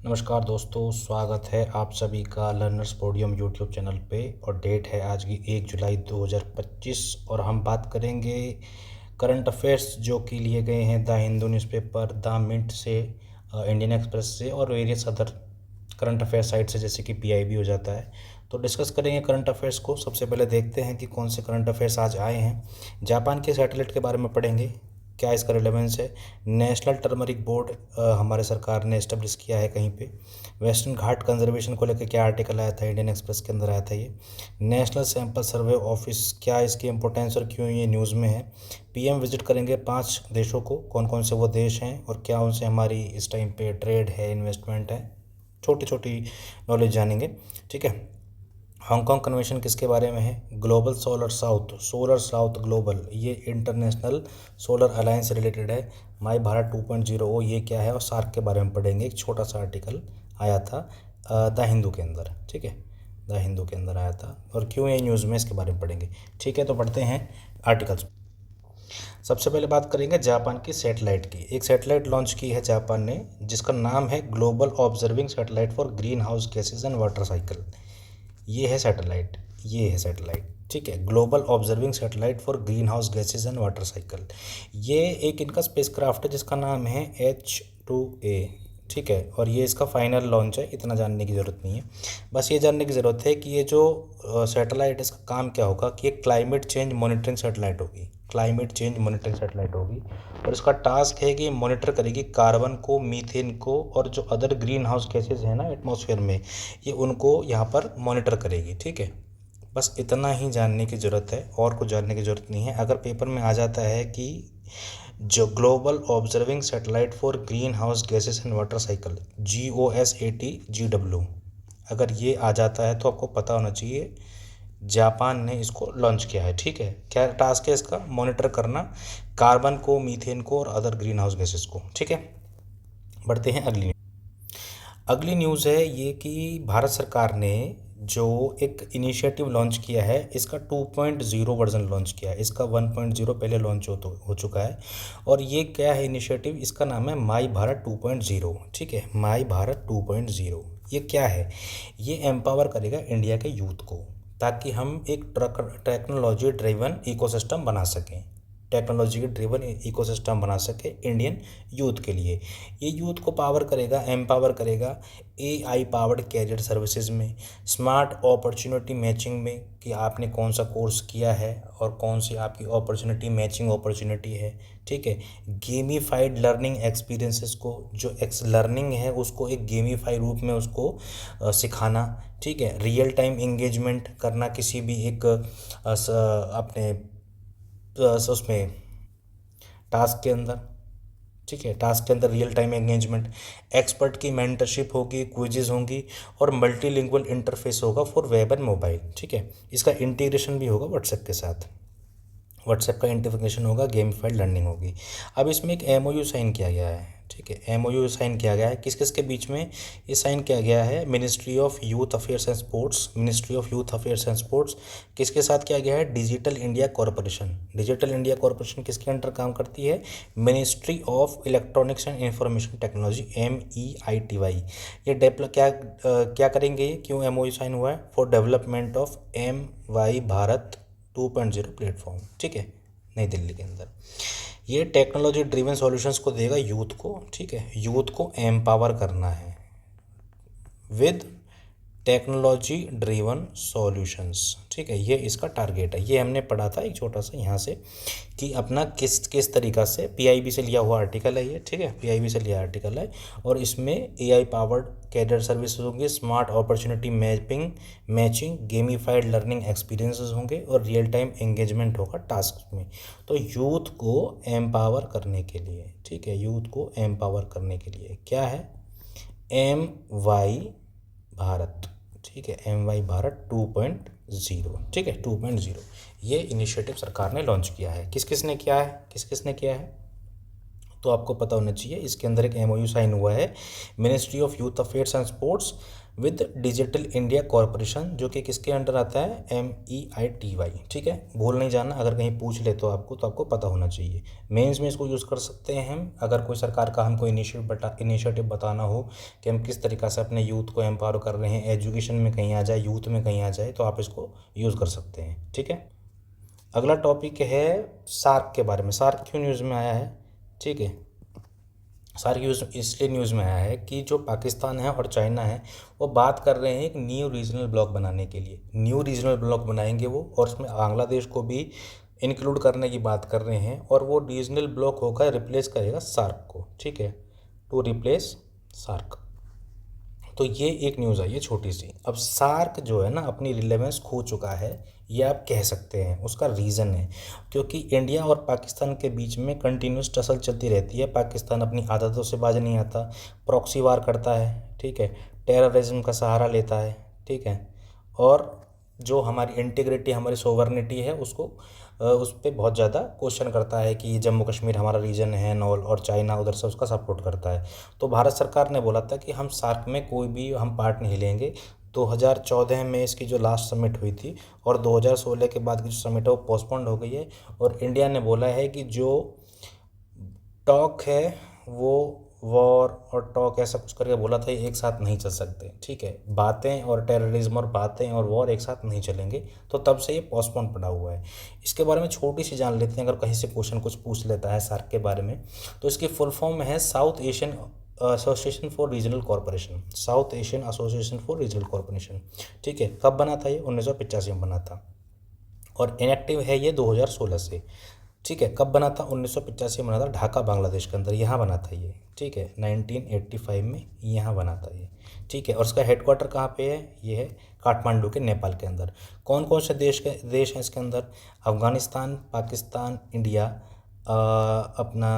नमस्कार दोस्तों, स्वागत है आप सभी का लर्नर्स पोडियम यूट्यूब चैनल पे। और डेट है आज की 1 जुलाई 2025 और हम बात करेंगे करंट अफेयर्स जो कि लिए गए हैं the Hindu newspaper, the Mint से, इंडियन एक्सप्रेस से और various other current affair site से, जैसे कि पीआईबी हो जाता है। तो डिस्कस करेंगे करंट अफेयर्स को। सबसे पहले देखते हैं कि कौन से करंट अफेयर्स आज आए हैं। जापान के सैटेलाइट के बारे में पढ़ेंगे, क्या इसका रिलेवेंस है। नेशनल टर्मरिक बोर्ड हमारे सरकार ने इस्टेब्लिश किया है कहीं पे। वेस्टर्न घाट कंजर्वेशन को लेकर क्या आर्टिकल आया था, इंडियन एक्सप्रेस के अंदर आया था ये। नेशनल सैंपल सर्वे ऑफिस, क्या इसकी इंपॉर्टेंस और क्यों ये न्यूज़ में है। पीएम विजिट करेंगे 5 देशों को, कौन कौन से वो देश हैं और क्या उनसे हमारी इस टाइम पे ट्रेड है, इन्वेस्टमेंट है, छोटी छोटी नॉलेज जानेंगे। ठीक है। हांगकांग कन्वेंशन किसके बारे में है। ग्लोबल सोलर साउथ ग्लोबल, ये इंटरनेशनल सोलर अलायंस से रिलेटेड है। माई भारत 2.0 ये क्या है, और सार्क के बारे में पढ़ेंगे। एक छोटा सा आर्टिकल आया था द हिंदू के अंदर। ठीक है, द हिंदू के अंदर आया था और क्यों ये न्यूज़ में इसके बारे में पढ़ेंगे। ठीक है, तो पढ़ते हैं आर्टिकल्स। सबसे पहले बात करेंगे जापान की सैटेलाइट की। एक सैटेलाइट लॉन्च की है जापान ने, जिसका नाम है global observing satellite for green house gases and water cycle. ये है सैटेलाइट, ये है सैटेलाइट। ठीक है, global observing satellite for green house gases and water cycle. ये एक इनका स्पेसक्राफ्ट है जिसका नाम है H2A। ठीक है, और ये इसका फाइनल लॉन्च है। इतना जानने की ज़रूरत नहीं है, बस ये जानने की ज़रूरत है कि ये जो सैटेलाइट है इसका काम क्या होगा। कि ये क्लाइमेट चेंज मॉनिटरिंग सैटेलाइट होगी, क्लाइमेट चेंज मॉनिटरिंग सैटेलाइट होगी। और इसका टास्क है कि मॉनिटर करेगी कार्बन को, मीथेन को और जो अदर ग्रीन हाउस गैसेज हैं ना एटमॉस्फेयर में, ये उनको यहाँ पर मॉनिटर करेगी। ठीक है, बस इतना ही जानने की ज़रूरत है, और कुछ जानने की ज़रूरत नहीं है। अगर पेपर में आ जाता है कि जो global observing satellite for green house gases and water cycle, GOSATGW, अगर ये आ जाता है तो आपको पता होना चाहिए जापान ने इसको लॉन्च किया है। ठीक है, क्या टास्क है इसका, मॉनिटर करना कार्बन को, मीथेन को और अदर ग्रीन हाउस गैसेस को। ठीक है, बढ़ते हैं अगली न्यूज़ है ये कि भारत सरकार ने जो एक इनिशिएटिव लॉन्च किया है, इसका 2.0 वर्जन लॉन्च किया है। इसका 1.0 पहले लॉन्च हो चुका है। और ये क्या है इनिशिएटिव, इसका नाम है माई भारत 2.0। ठीक है, माई भारत 2.0 ये क्या है। ये एम्पावर करेगा इंडिया के यूथ को, ताकि हम एक टेक्नोलॉजी ड्रिवन इकोसिस्टम बना सकें, टेक्नोलॉजी के ड्रिवन इकोसिस्टम बना सके इंडियन यूथ के लिए। ये यूथ को पावर करेगा, एम्पावर करेगा AI पावर्ड कैरियर सर्विसेज में, स्मार्ट अपॉर्चुनिटी मैचिंग में, कि आपने कौन सा कोर्स किया है और कौन सी आपकी अपॉर्चुनिटी मैचिंग अपॉर्चुनिटी है। ठीक है, गेमीफाइड लर्निंग एक्सपीरियंसेस को, जो लर्निंग है उसको एक गेमीफाई रूप में उसको सिखाना। ठीक है, रियल टाइम इंगेजमेंट करना किसी भी एक अपने उसमें टास्क के अंदर। ठीक है, टास्क के अंदर रियल टाइम एंगेजमेंट, एक्सपर्ट की मेंटरशिप होगी, क्विजेज होंगी और मल्टीलिंगुअल इंटरफेस होगा फॉर वेब एंड मोबाइल। ठीक है, इसका इंटीग्रेशन भी होगा व्हाट्सएप के साथ, व्हाट्सएप का इंटीग्रेशन होगा, गेमिफाइड लर्निंग होगी। अब इसमें एक MOU साइन किया गया है। ठीक है, MOU साइन किया गया है किस किस के बीच में, ये साइन किया गया है ministry of youth affairs and sports, ministry of youth affairs and sports किसके साथ किया गया है, digital India corporation. Digital India corporation किसके अंडर काम करती है, ministry of electronics and information technology, MEITY। ये डेवलप क्या करेंगे, क्यों MOU साइन हुआ है, for development of MY Bharat 2.0 platform. ठीक है, नई दिल्ली के अंदर ये टेक्नोलॉजी ड्रिवन सॉल्यूशंस को देगा यूथ को। ठीक है, यूथ को एम्पावर करना है विद टेक्नोलॉजी ड्रिवन सॉल्यूशंस। ठीक है, ये इसका टारगेट है। ये हमने पढ़ा था एक छोटा सा यहाँ से कि अपना किस किस तरीक़ा से, PIB से लिया हुआ आर्टिकल है ये। ठीक है, PIB से लिया आर्टिकल है और इसमें AI पावर्ड कैरियर सर्विसेज होंगे, smart opportunity matching, gamified learning experiences होंगे और रियल टाइम एंगेजमेंट होगा टास्क में। तो यूथ को एम्पावर करने के लिए, ठीक है, यूथ को एम्पावर करने के लिए क्या है, MY भारत। ठीक है, MY भारत 2.0। ठीक है, 2.0 ये इनिशिएटिव सरकार ने लॉन्च किया है। किस किस ने किया है, किस किस ने किया है, तो आपको पता होना चाहिए इसके अंदर एक MOU साइन हुआ है ministry of youth affairs and sports with digital India corporation, जो कि किसके अंडर आता है, MEITY। ठीक है, भूल नहीं जाना, अगर कहीं पूछ ले तो आपको पता होना चाहिए। मेंस में इसको यूज़ कर सकते हैं हम, अगर कोई सरकार का हमको इनिशिएटिव बताना हो कि हम किस तरीक़ा से अपने यूथ को एम्पावर कर रहे हैं, एजुकेशन में कहीं आ जाए, यूथ में कहीं आ जाए, तो आप इसको यूज़ कर सकते हैं। ठीक है, अगला टॉपिक है सार्क के बारे में। सार्क क्यों न्यूज़ में आया है? ठीक है, सार्क इसलिए न्यूज़ में आया है कि जो पाकिस्तान है और चाइना है वो बात कर रहे हैं एक न्यू रीजनल ब्लॉक बनाने के लिए। न्यू रीजनल ब्लॉक बनाएंगे वो, और उसमें बांग्लादेश को भी इंक्लूड करने की बात कर रहे हैं, और वो रीजनल ब्लॉक होकर रिप्लेस करेगा सार्क को। ठीक है, टू रिप्लेस सार्क। तो ये एक न्यूज़ आई है छोटी सी। अब सार्क जो है ना अपनी रिलेवेंस खो चुका है, ये आप कह सकते हैं। उसका रीज़न है क्योंकि इंडिया और पाकिस्तान के बीच में कंटिन्यूस टसल चलती रहती है। पाकिस्तान अपनी आदतों से बाज नहीं आता, प्रॉक्सी वार करता है, ठीक है, टेररिज्म का सहारा लेता है, ठीक है, और जो हमारी इंटीग्रिटी, हमारी सोवरेनिटी है उसको उस पर बहुत ज़्यादा क्वेश्चन करता है कि जम्मू कश्मीर हमारा रीजन है नॉल, और चाइना उधर से उसका सपोर्ट करता है। तो भारत सरकार ने बोला था कि हम सार्क में कोई भी हम पार्ट नहीं लेंगे। 2014 में इसकी जो लास्ट समिट हुई थी, और 2016 के बाद की जो समिट है वो पोस्टपोन्ड हो गई है, और इंडिया ने बोला है कि जो टॉक है वो वॉर और टॉक ऐसा कुछ करके बोला था, ये एक साथ नहीं चल सकते। ठीक है, बातें और टेररिज्म और बातें और वॉर एक साथ नहीं चलेंगे, तो तब से ये पोस्टपोन पड़ा हुआ है। इसके बारे में छोटी सी जान लेते हैं, अगर कहीं से क्वेश्चन कुछ पूछ लेता है सार्क के बारे में। तो इसकी फुल फॉर्म है south Asian association for regional corporation. South Asian association for regional corporation. ठीक है, कब बना था ये? 1985 में बना था, और इनएक्टिव है ये 2016 से। ठीक है, कब बना था? 1985 में बना था, ढाका बांग्लादेश के अंदर, यहाँ बना था ये। ठीक है, 1985 में यहाँ बना था ये। ठीक है, और उसका हेडक्वार्टर कहाँ पे है? ये है काठमांडू के, नेपाल के अंदर। कौन कौन से देश हैं इसके अंदर? अफ़गानिस्तान, पाकिस्तान, इंडिया, अपना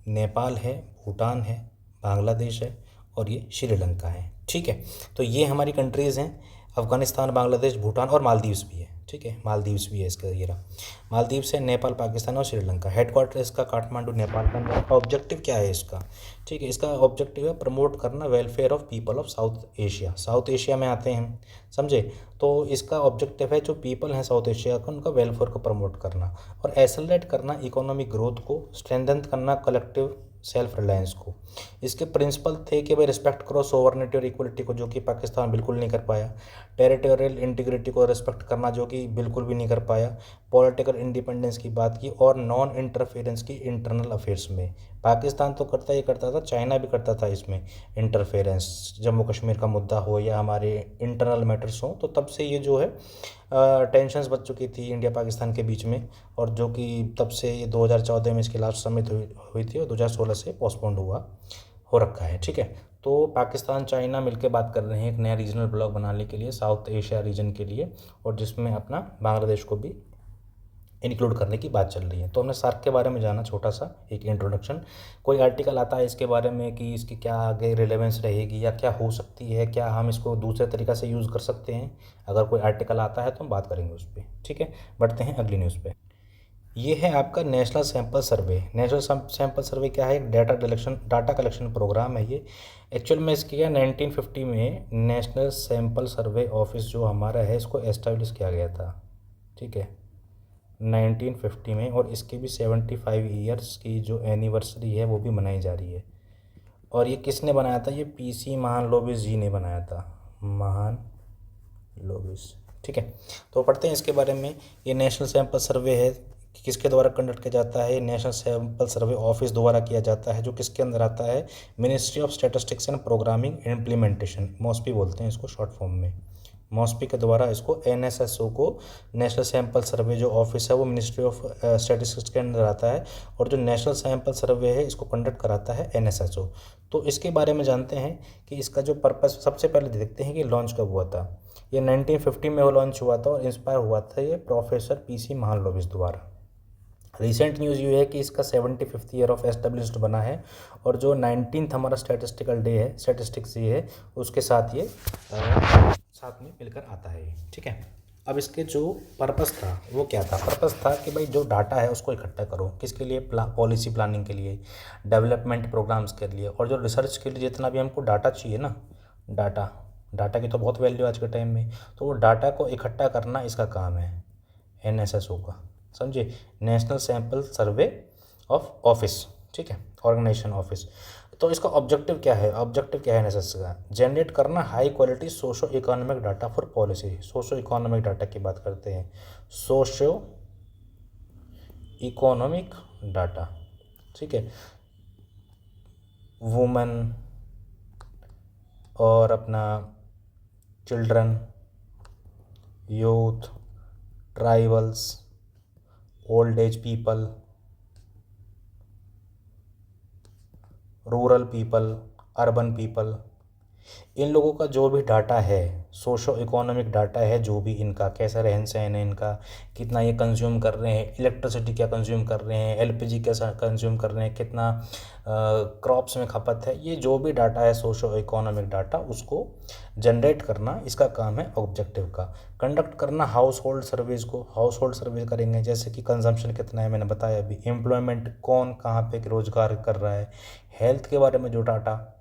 नेपाल है, भूटान है, बांग्लादेश है, और ये श्रीलंका है। ठीक है, तो ये हमारी कंट्रीज़ हैं, अफ़गानिस्तान, बांग्लादेश, भूटान, और मालदीव्स भी है। ठीक है, मालदीव्स भी है इसका, ये रहा मालदीव्स है, नेपाल, पाकिस्तान और श्रीलंका। हेडक्वार्टर इसका काठमांडू, नेपाल का अंदर। ऑब्जेक्टिव क्या है इसका? ठीक है, इसका ऑब्जेक्टिव है प्रमोट करना welfare of people of south Asia. South Asia में आते हैं हम, समझे? तो इसका ऑब्जेक्टिव है जो पीपल हैं साउथ एशिया का, उनका वेलफेयर को प्रमोट करना, और एक्सेलरेट करना इकोनॉमिक ग्रोथ को, स्ट्रेंथन करना कलेक्टिव सेल्फ रिलायंस को। इसके प्रिंसिपल थे कि भाई रिस्पेक्ट करो सोवरेनिटी और इक्वलिटी को, जो कि पाकिस्तान बिल्कुल नहीं कर पाया। टेरिटोरियल इंटीग्रिटी को रिस्पेक्ट करना, जो कि बिल्कुल भी नहीं कर पाया। पॉलिटिकल इंडिपेंडेंस की बात की, और नॉन इंटरफेरेंस की इंटरनल अफेयर्स में। पाकिस्तान तो करता ही करता था, चाइना भी करता था इसमें इंटरफेरेंस। जम्मू कश्मीर का मुद्दा हो या हमारे इंटरनल मैटर्स हो, तो तब से ये जो है टेंशन्स बच चुकी थी इंडिया पाकिस्तान के बीच में, और जो कि तब से ये 2014 में इसकी लास्ट समिट हुई थी, और 2016 से पोस्टपोन्ड हो रखा है। ठीक है, तो पाकिस्तान चाइना मिलकर बात कर रहे हैं एक नया रीजनल ब्लॉक बनाने के लिए, साउथ एशिया रीजन के लिए, और जिसमें अपना बांग्लादेश को भी इंक्लूड करने की बात चल रही है। तो हमने सार्क के बारे में जाना, छोटा सा एक इंट्रोडक्शन। कोई आर्टिकल आता है इसके बारे में कि इसकी क्या आगे रिलेवेंस रहेगी या क्या हो सकती है, क्या हम इसको दूसरे तरीक़ा से यूज़ कर सकते हैं? अगर कोई आर्टिकल आता है तो हम बात करेंगे उस पर। ठीक है, बढ़ते हैं अगली न्यूज़ पे। ये है आपका national sample survey. National sample survey क्या है? एक डाटा कलेक्शन प्रोग्राम है ये। एक्चुअल में इसकी क्या, 1950 में नेशनल सैंपल सर्वे ऑफिस जो हमारा है, इसको एस्टेब्लिश किया गया था। ठीक है, 1950 में, और इसकी भी 75 ईयर्स की जो एनिवर्सरी है वो भी मनाई जा रही है। और ये किसने बनाया था? ये PC महालनोबिस जी ने बनाया था, महालनोबिस। ठीक है, तो पढ़ते हैं इसके बारे में। ये नेशनल सैंपल सर्वे है, किसके द्वारा कंडक्ट किया जाता है? नेशनल सैंपल सर्वे ऑफिस द्वारा किया जाता है, जो किसके अंदर आता है? Ministry of statistics and programming implementation, MOSPI बोलते हैं इसको शॉर्ट फॉर्म में। मॉस्पी के द्वारा इसको NSSO को, नेशनल सैंपल सर्वे जो ऑफिस है वो मिनिस्ट्री ऑफ स्टैटिस्टिक्स के अंदर आता है, और जो नेशनल सैंपल सर्वे है इसको कंडक्ट कराता है NSSO। तो इसके बारे में जानते हैं कि इसका जो पर्पस, सबसे पहले देखते हैं कि लॉन्च कब हुआ था। ये 1950 में वो लॉन्च हुआ था, और इंस्पायर हुआ था ये प्रोफेसर PC महालनोबिस द्वारा। रिसेंट न्यूज़ ये है कि इसका 75th ईयर ऑफ एस्टेब्लिश्ड बना है, और जो 19th हमारा स्टैटिस्टिकल डे है, स्टैटिस्टिक्स डे है, उसके साथ ये साथ में मिलकर आता है। ठीक है, अब इसके जो पर्पस था वो क्या था? पर्पस था कि भाई जो डाटा है उसको इकट्ठा करो, किसके लिए? पॉलिसी प्लानिंग के लिए, डेवलपमेंट प्रोग्राम्स के लिए, और जो रिसर्च के लिए जितना भी हमको डाटा चाहिए ना, डाटा डाटा की तो बहुत वैल्यू आज के टाइम में, तो वो डाटा को इकट्ठा करना इसका काम है एनएसएसओ का, समझे? National sample survey of office, ठीक है, ऑर्गेनाइजेशन ऑफिस। तो इसका ऑब्जेक्टिव क्या है? ऑब्जेक्टिव क्या है एनएसएस का? जनरेट करना high quality socio economic data for policy. Socio economic data की बात करते हैं, सोशो इकोनॉमिक डाटा, ठीक है, वुमेन और अपना children, youth, tribals, old age people, rural people, urban people, इन लोगों का जो भी डाटा है, सोशो इकोनॉमिक डाटा है, जो भी इनका कैसा रहन सहन है, इनका कितना ये कंज्यूम कर रहे हैं, इलेक्ट्रिसिटी क्या कंज्यूम कर रहे हैं, एलपीजी कैसा कंज्यूम कर रहे हैं, कितना क्रॉप्स में खपत है, ये जो भी डाटा है सोशो इकोनॉमिक डाटा, उसको जनरेट करना इसका काम है ऑब्जेक्टिव का। कंडक्ट करना हाउस होल्ड सर्विस को, हाउस होल्ड सर्विस करेंगे, जैसे कि कंजम्पशन कितना है मैंने बताया अभी, एम्प्लॉयमेंट कौन कहाँ पे रोजगार कर रहा है, हेल्थ के बारे में जो डाटा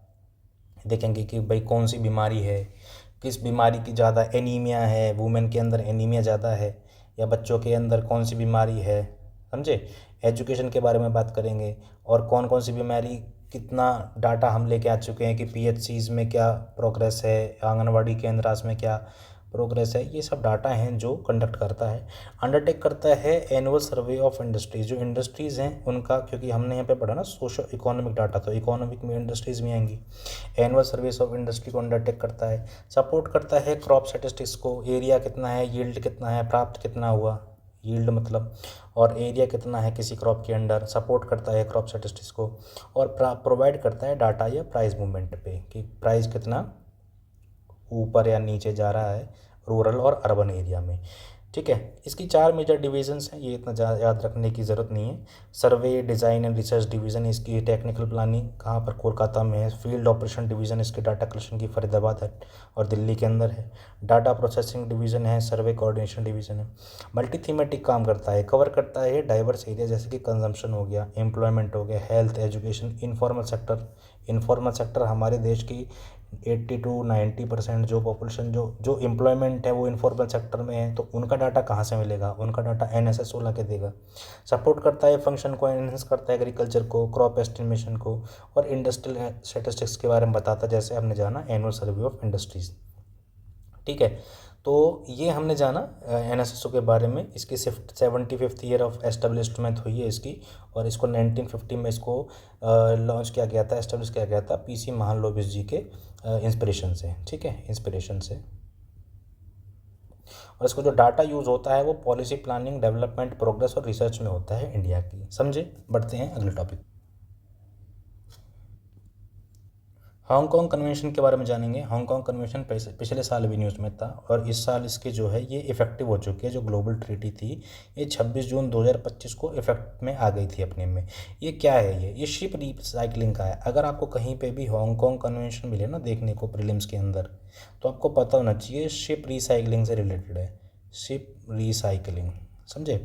देखेंगे कि भाई कौन सी बीमारी है, किस बीमारी की ज़्यादा एनीमिया है, वुमेन के अंदर एनीमिया ज़्यादा है या बच्चों के अंदर कौन सी बीमारी है, समझे? एजुकेशन के बारे में बात करेंगे, और कौन कौन सी बीमारी, कितना डाटा हम लेके आ चुके हैं कि पीएचसीज में क्या प्रोग्रेस है, आंगनवाड़ी केंद्र में क्या प्रोग्रेस है, ये सब डाटा हैं जो कंडक्ट करता है। अंडरटेक करता है एनुअल सर्वे ऑफ इंडस्ट्रीज़, जो इंडस्ट्रीज़ हैं उनका, क्योंकि हमने यहाँ पे पढ़ा ना सोशो इकोनॉमिक डाटा, तो इकोनॉमिक में इंडस्ट्रीज़ भी आएंगी। एनुअल सर्विस ऑफ इंडस्ट्री को अंडरटेक करता है। सपोर्ट करता है क्रॉप स्टैटिस्टिक्स को, एरिया कितना है, यील्ड कितना है, प्राप्त कितना हुआ, यील्ड मतलब, और एरिया कितना है किसी क्रॉप के अंडर, सपोर्ट करता है क्रॉप स्टैटिस्टिक्स को। और प्रोवाइड करता है डाटा या प्राइस मूवमेंट पे, कि प्राइस कितना ऊपर या नीचे जा रहा है रूरल और अर्बन एरिया में, ठीक है। इसकी 4 मेजर डिवीजन्स हैं, ये इतना ज़्यादा याद रखने की ज़रूरत नहीं है। सर्वे, डिज़ाइन एंड रिसर्च डिवीज़न इसकी, टेक्निकल प्लानिंग कहाँ पर, कोलकाता में है। फील्ड ऑपरेशन डिवीज़न इसके डाटा कलेक्शन की फरीदाबाद है और दिल्ली के अंदर है। डाटा प्रोसेसिंग डिवीज़न है, सर्वे कोऑर्डिनेशन डिवीज़न है। मल्टी थीमेटिक काम करता है, कवर करता है डाइवर्स एरिया, जैसे कि कंजम्पशन हो गया, एम्प्लॉयमेंट हो गया, health, education, informal sector. Informal sector हमारे देश की 80 to 90% जो पॉपुलेशन जो एम्प्लॉयमेंट है वो इनफॉर्मल सेक्टर में है, तो उनका डाटा कहाँ से मिलेगा? उनका डाटा एनएसएसओ ला के देगा। सपोर्ट करता है फंक्शन को, एनहेंस करता है एग्रीकल्चर को, क्रॉप एस्टिमेशन को, और इंडस्ट्रियल स्टैटिस्टिक्स के बारे में बताता है, जैसे हमने जाना एनुअल सर्वे ऑफ इंडस्ट्रीज, ठीक है। तो ये हमने जाना एनएसएसओ के बारे में। इसकी 75th ईयर ऑफ एस्टेब्लिशमेंट हुई है इसकी, और इसको 1950 में इसको लॉन्च किया गया था, एस्टेब्लिश किया गया था पीसी महालनोबिस जी के इंस्पिरेशन से, ठीक है, इंस्पिरेशन से। और इसको जो डाटा यूज़ होता है वो पॉलिसी प्लानिंग, डेवलपमेंट, प्रोग्रेस और रिसर्च में होता है इंडिया की, समझे? बढ़ते हैं अगले टॉपिक। हांगकांग कन्वेंशन के बारे में जानेंगे। हांगकांग कन्वेंशन पिछले साल भी न्यूज़ में था, और इस साल इसकी जो है ये इफेक्टिव हो चुकी है। जो ग्लोबल ट्रीटी थी ये 26 जून 2025 को इफेक्ट में आ गई थी अपने में। ये क्या है? ये शिप रिसाइकलिंग का है। अगर आपको कहीं पे भी हांगकांग कन्वेंशन मिले ना देखने को प्रीलिम्स के अंदर, तो आपको पता होना चाहिए शिप रिसाइकलिंग से रिलेटेड है, शिप रिसाइकलिंग, समझे?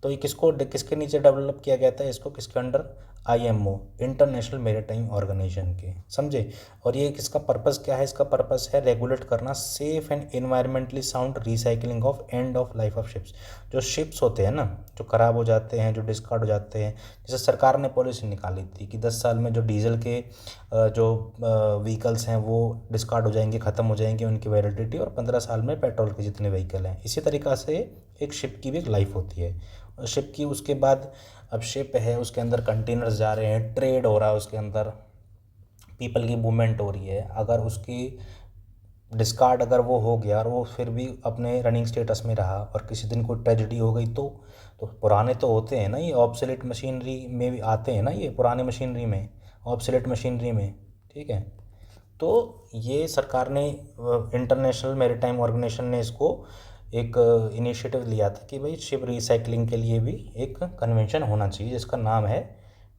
तो ये किसके नीचे डेवलप किया गया था इसको, किसके under? IMO, International Maritime Organization के, समझे? और ये किसका पर्पस क्या है? इसका पर्पस है रेगुलेट करना safe and environmentally sound recycling of end of life of ships. जो शिप्स होते हैं ना, जो ख़राब हो जाते हैं, जो डिस्कार्ड हो जाते हैं, जैसे सरकार ने पॉलिसी निकाली थी कि 10 साल में जो डीजल के जो व्हीकल्स हैं वो डिस्कार्ड हो जाएंगे, ख़त्म हो जाएंगे उनकी वैलिडिटी, और 15 साल में पेट्रोल के जितने व्हीकल हैं। इसी तरीक़ा से एक शिप की भी एक लाइफ होती है। और शिप की उसके बाद, अब शिप है उसके अंदर कंटेनर्स जा रहे हैं, ट्रेड हो रहा है उसके अंदर, पीपल की मूवमेंट हो रही है। अगर उसकी डिस्कार्ड अगर वो हो गया और वो फिर भी अपने रनिंग स्टेटस में रहा और किसी दिन कोई ट्रेजिडी हो गई, तो पुराने तो होते हैं ना ये, ऑब्सोलेट मशीनरी में भी आते हैं ना ये, पुराने मशीनरी में, ऑब्सोलेट मशीनरी में, ठीक है। तो ये सरकार ने, इंटरनेशनल मैरीटाइम ऑर्गेनाइजेशन ने इसको एक इनिशिएटिव लिया था कि भाई शिप रिसाइकलिंग के लिए भी एक कन्वेंशन होना चाहिए, जिसका नाम है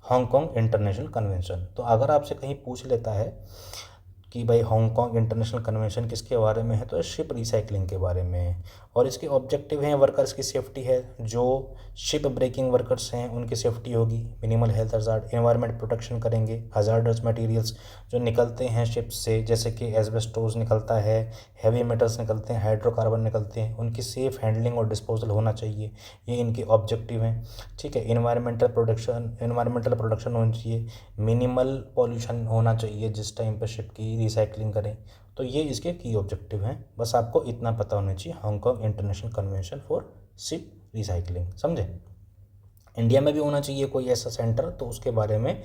हांगकांग इंटरनेशनल कन्वेंशन। तो अगर आपसे कहीं पूछ लेता है कि भाई हांगकांग इंटरनेशनल कन्वेंशन किसके बारे में है, तो शिप रिसाइकलिंग के बारे में है। और इसके ऑब्जेक्टिव हैं वर्कर्स की सेफ्टी है, जो शिप ब्रेकिंग वर्कर्स हैं उनकी सेफ्टी होगी, minimal health hazard, environment protection करेंगे, हजार्डस मटेरियल्स जो निकलते हैं शिप से जैसे कि एस्बेस्टोस निकलता है, हैवी मेटल्स निकलते हैं, हाइड्रोकार्बन निकलते हैं, उनकी सेफ हैंडलिंग और डिस्पोजल होना चाहिए, ये इनके ऑब्जेक्टिव हैं। ठीक है, एनवायरमेंटल प्रोडक्शन होनी चाहिए, मिनिमल पॉल्यूशन होना चाहिए जिस टाइम पर शिप की रिसाइकलिंग करें। तो ये इसके की ऑब्जेक्टिव हैं, बस आपको इतना पता होना चाहिए, Hong Kong international convention for ship recycling, समझे। इंडिया में भी होना चाहिए कोई ऐसा सेंटर, तो उसके बारे में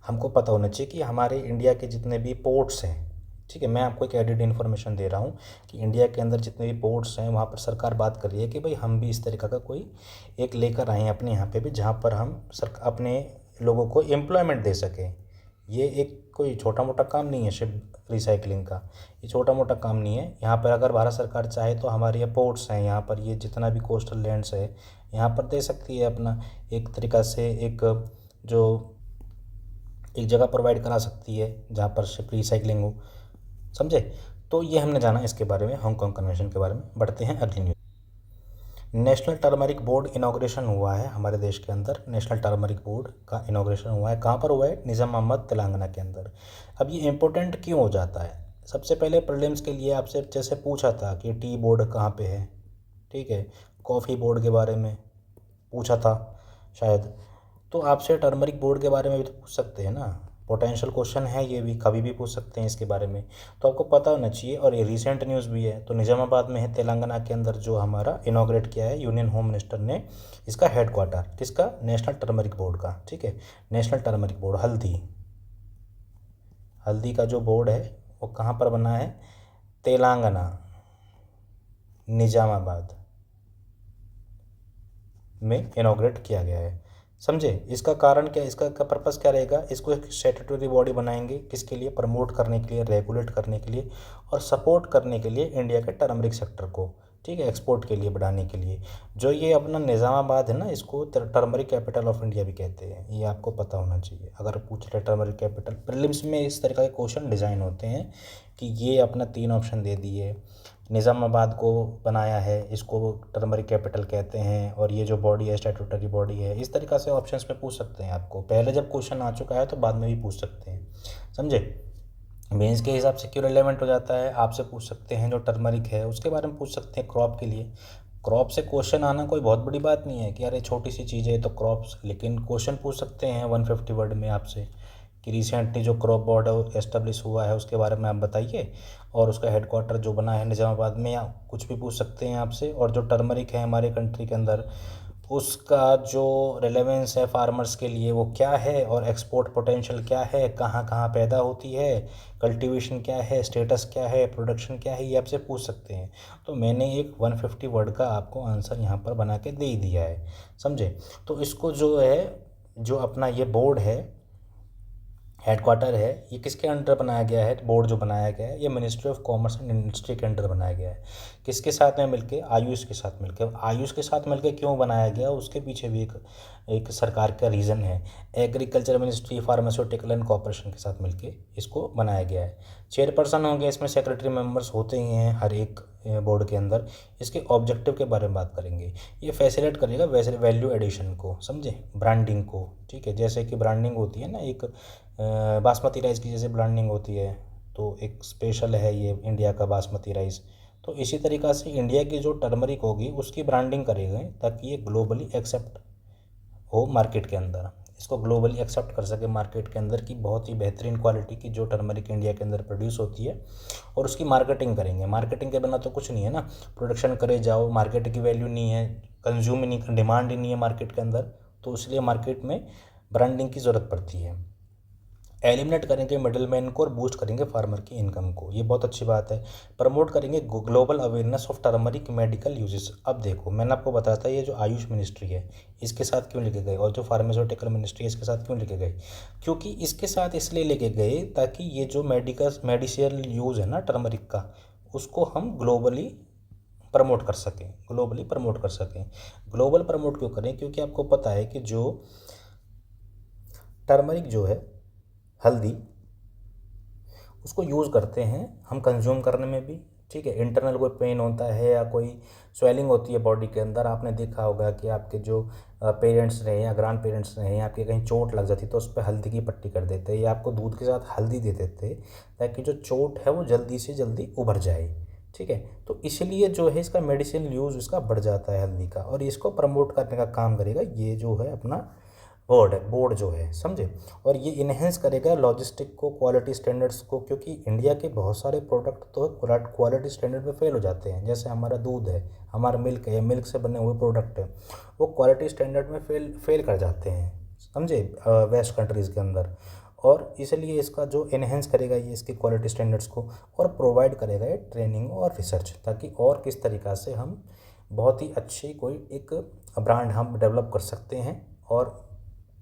हमको पता होना चाहिए कि हमारे इंडिया के जितने भी पोर्ट्स हैं, ठीक है, मैं आपको एक एडिड इन्फॉर्मेशन दे रहा हूँ कि इंडिया के अंदर जितने भी पोर्ट्स हैं वहाँ पर सरकार बात कर रही है कि भाई हम भी इस तरीक़ा का कोई एक लेकर आएँ अपने यहाँ पे भी, जहाँ पर हम अपने लोगों को एम्प्लॉयमेंट दे सकें। ये एक कोई छोटा मोटा काम नहीं है शिप रिसाइकलिंग का, ये छोटा मोटा काम नहीं है। यहाँ पर अगर भारत सरकार चाहे तो हमारे ये पोर्ट्स हैं, यहाँ पर ये जितना भी कोस्टल लैंड्स है यहाँ पर दे सकती है अपना एक तरीक़ा से एक जो एक जगह प्रोवाइड करा सकती है जहाँ पर शिप रिसाइकलिंग हो, समझे। तो ये हमने जाना इसके बारे में, हांगकांग कन्वेंशन के बारे में। बढ़ते हैं अगली news. National turmeric board inauguration हुआ है हमारे देश के अंदर, नेशनल टर्मरिक बोर्ड का इनॉग्रेशन हुआ है। कहाँ पर हुआ है? निज़ामाबाद तेलंगाना के अंदर। अब ये इम्पोर्टेंट क्यों हो जाता है? सबसे पहले प्रीलिम्स के लिए आपसे जैसे पूछा था कि टी बोर्ड कहाँ पे है, ठीक है, कॉफ़ी बोर्ड के बारे में पूछा था शायद, तो आपसे टर्मरिक बोर्ड के बारे में भी तो पूछ सकते हैं ना, पोटेंशियल क्वेश्चन है, ये भी कभी भी पूछ सकते हैं इसके बारे में, तो आपको पता होना चाहिए। और ये रीसेंट न्यूज़ भी है, तो निज़ामाबाद में है तेलंगाना के अंदर, जो हमारा इनॉग्रेट किया है यूनियन होम मिनिस्टर ने, इसका हेडक्वार्टर किसका? नेशनल टर्मरिक बोर्ड का, ठीक है, नेशनल टर्मरिक बोर्ड, हल्दी का जो बोर्ड है वो कहाँ पर बना है? तेलंगाना, निज़ामाबाद में इनॉग्रेट किया गया है, समझे। इसका कारण क्या, इसका पर्पस क्या रहेगा? इसको एक स्टैट्यूटरी बॉडी बनाएंगे, किसके लिए? प्रमोट करने के लिए, रेगुलेट करने के लिए और सपोर्ट करने के लिए इंडिया के टर्मरिक सेक्टर को, ठीक है, एक्सपोर्ट के लिए, बढ़ाने के लिए। जो ये अपना निज़ामाबाद है ना, इसको टर्मरिक कैपिटल ऑफ इंडिया भी कहते हैं, ये आपको पता होना चाहिए। अगर पूछ रहे टर्मरिक कैपिटल, प्रीलिम्स में इस तरह के क्वेश्चन डिज़ाइन होते हैं कि ये अपना 3 ऑप्शन दे दिए, निज़ामाबाद को बनाया है, इसको टर्मरिक कैपिटल कहते हैं, और ये जो बॉडी है स्टैट्यूटरी बॉडी है, इस तरीक़ा से ऑप्शंस में पूछ सकते हैं आपको। पहले जब क्वेश्चन आ चुका है तो बाद में भी पूछ सकते हैं, समझे। मेंस के हिसाब से क्यों रिलेवेंट हो जाता है, आपसे पूछ सकते हैं जो टर्मरिक है उसके बारे में पूछ सकते हैं, क्रॉप के लिए। क्रॉप से क्वेश्चन आना कोई बहुत बड़ी बात नहीं है कि यार ये छोटी सी चीज़ है तो क्रॉप्स, लेकिन क्वेश्चन पूछ सकते हैं 150 वर्ड में आपसे कि रिसेंटली जो क्रॉप बोर्ड एस्टेब्लिश हुआ है उसके बारे में आप बताइए, और उसका हेडक्वार्टर जो बना है निज़ामाबाद में, या कुछ भी पूछ सकते हैं आपसे। और जो टर्मरिक है हमारे कंट्री के अंदर, उसका जो रेलेवेंस है फार्मर्स के लिए वो क्या है, और एक्सपोर्ट पोटेंशियल क्या है, कहाँ कहाँ पैदा होती है, कल्टीवेशन क्या है, स्टेटस क्या है, प्रोडक्शन क्या है, ये आपसे पूछ सकते हैं। तो मैंने एक 150 वर्ड का आपको आंसर यहाँ पर बना के दे ही दिया है, समझे। तो इसको जो है, जो अपना ये बोर्ड है, हेडक्वार्टर है, ये किसके अंडर बनाया गया है? बोर्ड जो बनाया गया है ये ministry of commerce and industry के अंडर बनाया गया है। किसके साथ में मिलके? आयुष के साथ मिलके। आयुष के साथ मिलके क्यों बनाया गया, उसके पीछे भी एक सरकार का रीज़न है। Agriculture ministry, pharmaceutical and corporation के साथ मिलके इसको बनाया गया है। चेयरपर्सन होंगे इसमें, सेक्रेटरी मेंबर्स होते ही हैं हर एक बोर्ड के अंदर। इसके ऑब्जेक्टिव के बारे में बात करेंगे। ये फैसिलिटेट करेगा वैल्यू एडिशन को, समझे, ब्रांडिंग को, ठीक है। जैसे कि ब्रांडिंग होती है ना, एक बासमती राइस की जैसे ब्रांडिंग होती है, तो एक स्पेशल है ये इंडिया का बासमती राइस। तो इसी तरीक़ा से इंडिया की जो टर्मरिक होगी उसकी ब्रांडिंग करेंगे ताकि ये ग्लोबली एक्सेप्ट हो मार्केट के अंदर, इसको ग्लोबली एक्सेप्ट कर सके मार्केट के अंदर की बहुत ही बेहतरीन क्वालिटी की जो टर्मरिक इंडिया के अंदर प्रोड्यूस होती है, और उसकी मार्केटिंग करेंगे। मार्केटिंग के बिना तो कुछ नहीं है ना, प्रोडक्शन करे जाओ, मार्केट की वैल्यू नहीं है, कंज्यूम ही नहीं, डिमांड ही नहीं है मार्केट के अंदर, तो इसलिए मार्केट में ब्रांडिंग की ज़रूरत पड़ती है। एलिमिनेट करेंगे मिडिल मैन को और बूस्ट करेंगे फार्मर की इनकम को, ये बहुत अच्छी बात है। प्रमोट करेंगे global awareness of turmeric medical uses. अब देखो, मैंने आपको बताया था ये जो आयुष मिनिस्ट्री है इसके साथ क्यों लेके गए, और जो फार्मास्यूटिकल मिनिस्ट्री है इसके साथ क्यों लेके गए, क्योंकि इसके साथ इसलिए लेके गए ताकि ये जो मेडिसिनल यूज़ है ना टर्मरिक का, उसको हम ग्लोबली प्रमोट कर सकें, ग्लोबली प्रमोट कर सकें। ग्लोबल प्रमोट क्यों करें? क्योंकि आपको पता है कि जो टर्मरिक जो है, हल्दी, उसको यूज़ करते हैं हम कंज्यूम करने में भी, ठीक है। इंटरनल कोई पेन होता है या कोई स्वेलिंग होती है बॉडी के अंदर, आपने देखा होगा कि आपके जो पेरेंट्स रहे या ग्रैंड पेरेंट्स रहे या आपके कहीं चोट लग जाती तो उस पर हल्दी की पट्टी कर देते या आपको दूध के साथ हल्दी दे देते ताकि जो चोट है वो जल्दी से जल्दी उभर जाए, ठीक है। तो इसलिए जो है इसका मेडिसिन यूज़ इसका बढ़ जाता है हल्दी का, और इसको प्रमोट करने का काम करेगा ये जो है अपना बोर्ड जो है, समझे। और ये इन्हेंस करेगा लॉजिस्टिक को, क्वालिटी स्टैंडर्ड्स को, क्योंकि इंडिया के बहुत सारे प्रोडक्ट तो क्वालिटी स्टैंडर्ड पे फेल हो जाते हैं। जैसे हमारा दूध है, हमारा मिल्क है, मिल्क से बने हुए प्रोडक्ट है, वो क्वालिटी स्टैंडर्ड में फेल कर जाते हैं, समझे, वेस्ट कंट्रीज़ के अंदर। और इसलिए इसका जो इन्हेंस करेगा ये इसकी क्वालिटी स्टैंडर्ड्स को, और प्रोवाइड करेगा ये ट्रेनिंग और रिसर्च, ताकि और किस तरीक़ा से हम बहुत ही अच्छी कोई एक ब्रांड हम डेवलप कर सकते हैं और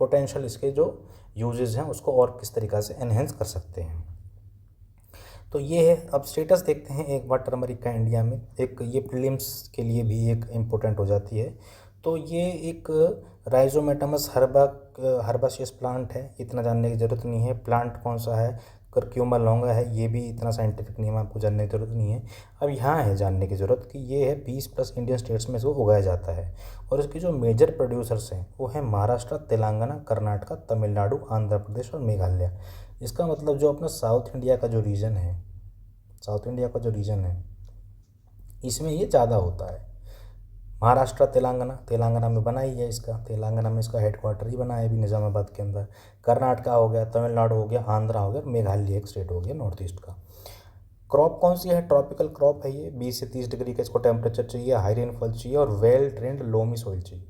पोटेंशियल इसके जो यूजेस हैं उसको और किस तरीक़ा से एनहेंस कर सकते हैं। तो ये है। अब स्टेटस देखते हैं एक बार टर्मरिक का इंडिया में, एक ये प्रीलिम्स के लिए भी एक इम्पोर्टेंट हो जाती है। तो ये एक राइजोमेटमस हर्बासियस प्लांट है, इतना जानने की ज़रूरत नहीं है। प्लांट कौन सा है, कर्क्यूमा लॉन्गा है, ये भी इतना साइंटिफिक नेम आपको जानने की ज़रूरत नहीं है। अब यहाँ है जानने की ज़रूरत कि ये है 20+ इंडियन स्टेट्स में इसको उगाया जाता है, और इसके जो मेजर प्रोड्यूसर्स हैं वो हैं महाराष्ट्र, तेलंगाना, कर्नाटका, तमिलनाडु, आंध्र प्रदेश और मेघालय। इसका मतलब जो अपना साउथ इंडिया का जो रीजन है इसमें ये ज़्यादा होता है। महाराष्ट्र, तेलंगाना में बना ही है इसका, तेलंगाना में इसका हेडक्वार्टर ही बना है अभी निज़ामाबाद के अंदर। कर्नाटका हो गया, तमिलनाडु हो गया, आंध्रा हो गया, मेघालय एक स्टेट हो गया नॉर्थ ईस्ट का। क्रॉप कौन सी है, ट्रॉपिकल क्रॉप है ये। 20 से 30 डिग्री का इसको टेम्परेचर चाहिए, हाई रेनफॉल चाहिए और वेल ड्रेन्ड लोमी सॉइल चाहिए।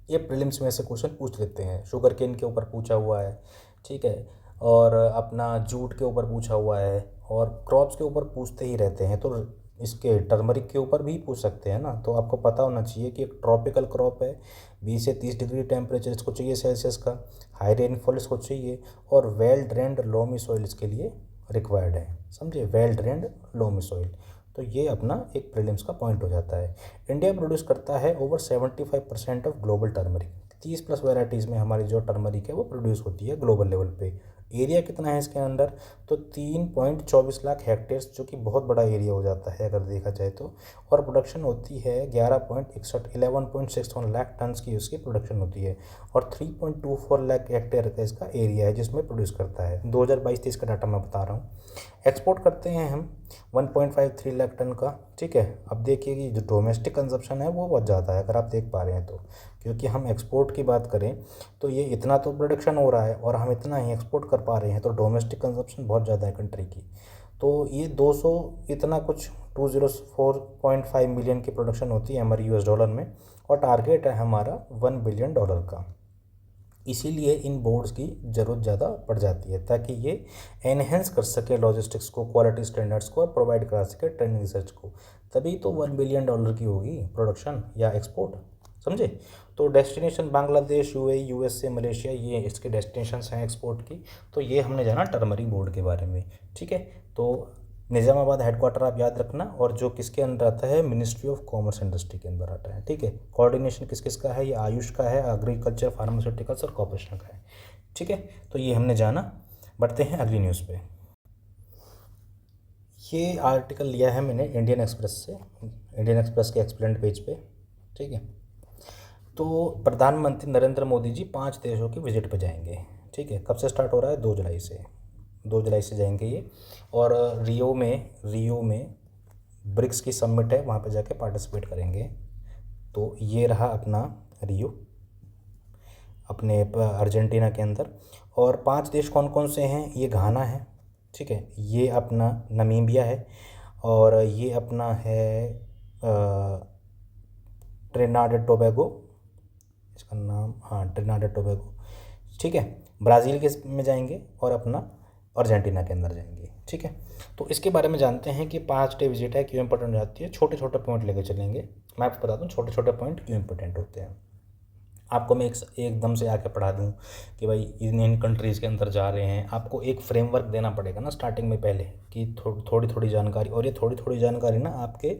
ये प्रीलिम्स में से क्वेश्चन पूछ लेते हैं। शुगर केन के ऊपर पूछा हुआ है, ठीक है, और अपना जूट के ऊपर पूछा हुआ है, और क्रॉप्स के ऊपर पूछते ही रहते हैं। तो इसके टर्मरिक के ऊपर भी पूछ सकते हैं ना। तो आपको पता होना चाहिए कि एक ट्रॉपिकल क्रॉप है, 20 से 30 डिग्री टेम्परेचर इसको चाहिए सेल्सियस का, हाई रेनफॉल इसको चाहिए, और वेल ड्रेन्ड लोमी सॉइल इसके लिए रिक्वायर्ड है, समझिए, वेल ड्रेन्ड लोमी सॉइल। तो ये अपना एक प्रीलिम्स का पॉइंट हो जाता है। इंडिया प्रोड्यूस करता है over 75% of global turmeric. 30+ varieties में हमारी जो टर्मरिक है वो प्रोड्यूस होती है ग्लोबल लेवल पे। एरिया कितना है इसके अंदर, तो 3.24 लाख हेक्टेयर्स, जो कि बहुत बड़ा एरिया हो जाता है अगर देखा जाए तो। और प्रोडक्शन होती है 11.61 लाख टन्स की उसकी प्रोडक्शन होती है, और 3.24 लाख हेक्टेयर का इसका एरिया है जिसमें प्रोड्यूस करता है। 2022-23 का डाटा मैं बता रहा हूँ। एक्सपोर्ट करते हैं हम 1.53 लाख टन का, ठीक है। अब देखिए कि जो डोमेस्टिक कंजप्शन है वो बहुत ज़्यादा है अगर आप देख पा रहे हैं तो, क्योंकि हम एक्सपोर्ट की बात करें तो ये इतना तो प्रोडक्शन हो रहा है और हम इतना ही एक्सपोर्ट कर पा रहे हैं, तो डोमेस्टिक कंजप्शन बहुत ज़्यादा है कंट्री की। तो ये 200 इतना कुछ 204.5 मिलियन की प्रोडक्शन होती है हमारी US डॉलर में, और टारगेट है हमारा $1 बिलियन का। इसीलिए इन बोर्ड्स की ज़रूरत ज़्यादा पड़ जाती है, ताकि ये एनहेंस कर सके लॉजिस्टिक्स को, क्वालिटी स्टैंडर्ड्स को, और प्रोवाइड करा सके ट्रेनिंग रिसर्च को। तभी तो $1 बिलियन की होगी प्रोडक्शन या एक्सपोर्ट, समझे। तो destination Bangladesh, UAE, USA, Malaysia, ये इसके डेस्टिनेशंस हैं एक्सपोर्ट की। तो ये हमने जाना टर्मरिक बोर्ड के बारे में, ठीक है। तो निज़ामाबाद हेडक्वार्टर आप याद रखना, और जो किसके अंदर आता है, मिनिस्ट्री ऑफ कॉमर्स इंडस्ट्री के अंदर आता है, ठीक है। कोऑर्डिनेशन किस किस का है, ये आयुष का है, एग्रीकल्चर, फार्मास्यूटिकल्स और कॉर्पोरेशन का है, ठीक है। तो ये हमने जाना। बढ़ते हैं अगली न्यूज़ पे। ये आर्टिकल लिया है मैंने इंडियन एक्सप्रेस से, इंडियन एक्सप्रेस के एक्सप्लेन्ड पेज पे, ठीक है। तो प्रधानमंत्री नरेंद्र मोदी जी 5 देशों की विजिट पे जाएंगे, ठीक है। कब से स्टार्ट हो रहा है, 2 जुलाई से जाएंगे ये। और रियो में ब्रिक्स की समिट है, वहाँ पे जाके पार्टिसिपेट करेंगे। तो ये रहा अपना रियो, अपने अर्जेंटीना के अंदर। और 5 देश कौन कौन से हैं, ये घाना है, ठीक है, ये अपना नमीबिया है, और ये अपना है ट्रिनिडाद एंड टोबैगो, इसका नाम, हाँ, ट्रिनिडाद एंड टोबैगो, ठीक है। ब्राज़ील के में जाएंगे, और अपना अर्जेंटीना के अंदर जाएंगे, ठीक है। तो इसके बारे में जानते हैं कि 5 डे विजिट है, क्यों इंपॉर्टेंट हो जाती है। छोटे छोटे पॉइंट लेके चलेंगे, मैं आपको बता दूं छोटे छोटे पॉइंट क्यों इंपॉर्टेंट होते हैं। आपको मैं एकदम से आके पढ़ा दूं कि भाई इन कंट्रीज़ के अंदर जा रहे हैं, आपको एक फ्रेमवर्क देना पड़ेगा ना स्टार्टिंग में पहले, कि थोड़ी थोड़ी जानकारी, और ये थोड़ी थोड़ी जानकारी ना आपके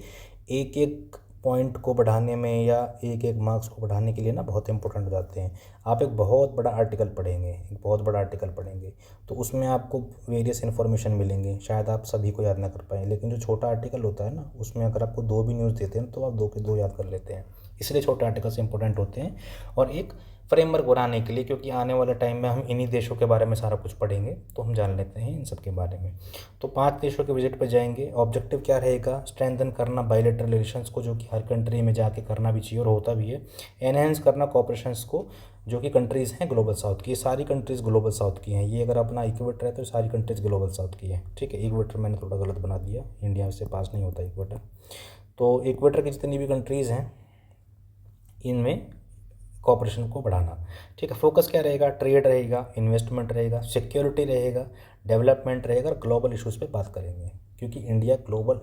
एक एक पॉइंट को बढ़ाने में या एक एक मार्क्स को बढ़ाने के लिए ना बहुत इंपॉर्टेंट हो जाते हैं। आप एक बहुत बड़ा आर्टिकल पढ़ेंगे, एक बहुत बड़ा आर्टिकल पढ़ेंगे तो उसमें आपको वेरियस इन्फॉर्मेशन मिलेंगे, शायद आप सभी को याद ना कर पाएँ। लेकिन जो छोटा आर्टिकल होता है ना, उसमें अगर आपको 2 भी न्यूज़ देते हैं तो आप 2 के 2 याद कर लेते हैं। इसलिए छोटे आर्टिकल्स इंपॉर्टेंट होते हैं और एक फ्रेमवर्क बनाने के लिए, क्योंकि आने वाले टाइम में हम इन्हीं देशों के बारे में सारा कुछ पढ़ेंगे तो हम जान लेते हैं इन सब के बारे में। तो 5 देशों के विजिट पे जाएंगे। ऑब्जेक्टिव क्या रहेगा? स्ट्रेंथन करना बायलैटरल रिलेशंस को, जो कि हर कंट्री में जाके करना भी चाहिए और होता भी है। एनहेंस करना कोऑपरेशंस को, जो कि कंट्रीज़ हैं ग्लोबल साउथ की। ये सारी कंट्रीज़ ग्लोबल साउथ की हैं। ये अगर अपना इक्वेटर है तो सारी कंट्रीज़ ग्लोबल साउथ की है, ठीक है। इक्वेटर मैंने थोड़ा गलत बना दिया, इंडिया से पास नहीं होता इक्वेटर। तो इक्वेटर की जितनी भी कंट्रीज़ हैं इनमें कॉपरेशन को बढ़ाना, ठीक है। फोकस क्या रहेगा? ट्रेड रहेगा, इन्वेस्टमेंट रहेगा, सिक्योरिटी रहेगा, डेवलपमेंट रहेगा और ग्लोबल इश्यूज़ पे बात करेंगे, क्योंकि इंडिया ग्लोबल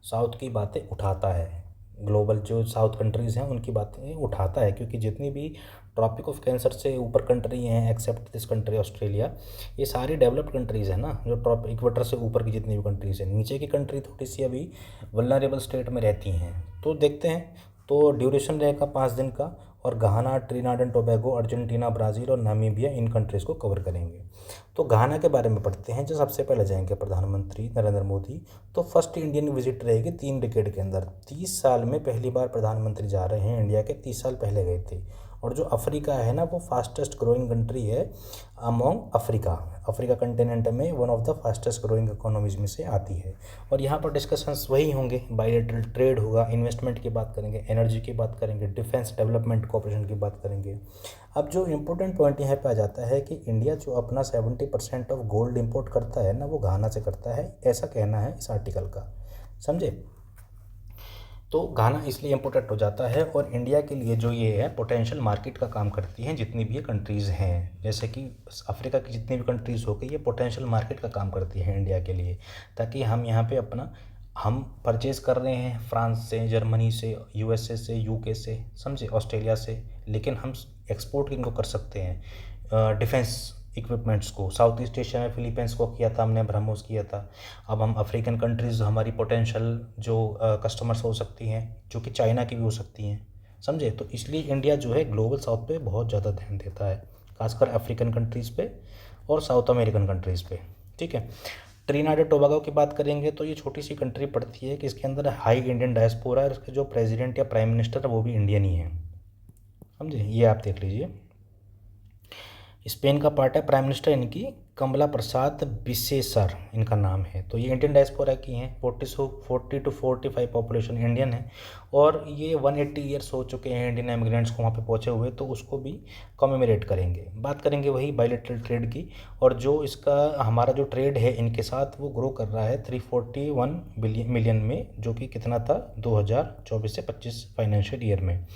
साउथ की बातें उठाता है। ग्लोबल जो साउथ कंट्रीज़ हैं उनकी बातें उठाता है, क्योंकि जितनी भी ट्रॉपिक ऑफ कैंसर से ऊपर कंट्री हैं एक्सेप्ट दिस कंट्री ऑस्ट्रेलिया, ये सारी डेवलप्ड कंट्रीज़ हैं ना। जो इक्वेटर से ऊपर की जितनी भी कंट्रीज़ हैं, नीचे की कंट्री थोड़ी सी अभी वल्नरेबल स्टेट में रहती हैं। तो देखते हैं। तो ड्यूरेशन रहेगा 5 दिन का और Ghana, Trinidad and Tobago, Argentina, Brazil और नामीबिया, इन कंट्रीज़ को कवर करेंगे। तो घाना के बारे में पढ़ते हैं। जो सबसे पहले जाएंगे प्रधानमंत्री नरेंद्र मोदी। तो फर्स्ट इंडियन विजिट रहेगी 3 डिकेड के अंदर। 30 साल में पहली बार प्रधानमंत्री जा रहे हैं इंडिया के। 30 साल पहले गए थे। और जो अफ्रीका है ना, वो फास्टेस्ट ग्रोइंग कंट्री है अमोंग अफ्रीका। अफ्रीका कंटिनेंट में one of the fastest growing economies में से आती है। और यहाँ पर डिस्कशंस वही होंगे, बायलैटरल ट्रेड होगा, इन्वेस्टमेंट की बात करेंगे, एनर्जी की बात करेंगे, डिफेंस डेवलपमेंट कोऑपरेशन की बात करेंगे। अब जो इम्पोर्टेंट पॉइंट यहाँ पे आ जाता है कि इंडिया जो अपना 70% ऑफ गोल्ड इंपोर्ट करता है ना, वो घाना से करता है, ऐसा कहना है इस आर्टिकल का, समझे। तो घाना इसलिए इम्पोर्टेंट हो जाता है और इंडिया के लिए जो ये है पोटेंशियल मार्केट का काम करती हैं जितनी भी ये कंट्रीज़ हैं। जैसे कि अफ्रीका की जितनी भी कंट्रीज़ हो गई, ये पोटेंशियल मार्केट का काम करती हैं इंडिया के लिए, ताकि हम यहाँ पे अपना हम परचेज़ कर रहे हैं फ्रांस से, जर्मनी से, यूएसए से, यूके से, समझे, ऑस्ट्रेलिया से, लेकिन हम एक्सपोर्ट इनको कर सकते हैं डिफेंस इक्विपमेंट्स को। साउथ ईस्ट एशिया में फिलीपींस को किया था हमने, ब्रह्मोस किया था। अब हम अफ्रीकन कंट्रीज़ हमारी पोटेंशियल जो कस्टमर्स हो सकती हैं, जो कि चाइना की भी हो सकती हैं, समझे। तो इसलिए इंडिया जो है ग्लोबल साउथ पे बहुत ज़्यादा ध्यान देता है, खासकर अफ्रीकन कंट्रीज़ पे और साउथ अमेरिकन कंट्रीज़ पे, ठीक है। ट्रिनिडाद एंड टोबैगो की बात करेंगे तो ये छोटी सी कंट्री पड़ती है कि इसके अंदर हाई इंडियन डायस्पोरा है। इसके जो प्रेसिडेंट या प्राइम मिनिस्टर है वो भी इंडियन ही है, समझे। ये आप देख लीजिए। स्पेन का पार्ट है, प्राइम मिनिस्टर इनकी कमला प्रसाद बिसेसर इनका नाम है। तो ये इंडियन डायस्पोरा की हैं। 40 to 45 पॉपुलेशन इंडियन है और ये 180 ईयर्स हो चुके हैं इंडियन एमिग्रेंट्स को वहाँ पे पहुँचे हुए, तो उसको भी कमेमोरेट करेंगे। बात करेंगे वही बायलैटरल ट्रेड की, और जो इसका हमारा जो ट्रेड है इनके साथ वो ग्रो कर रहा है 341 मिलियन में, जो कि कितना था 2024 से 25 फाइनेंशियल ईयर में।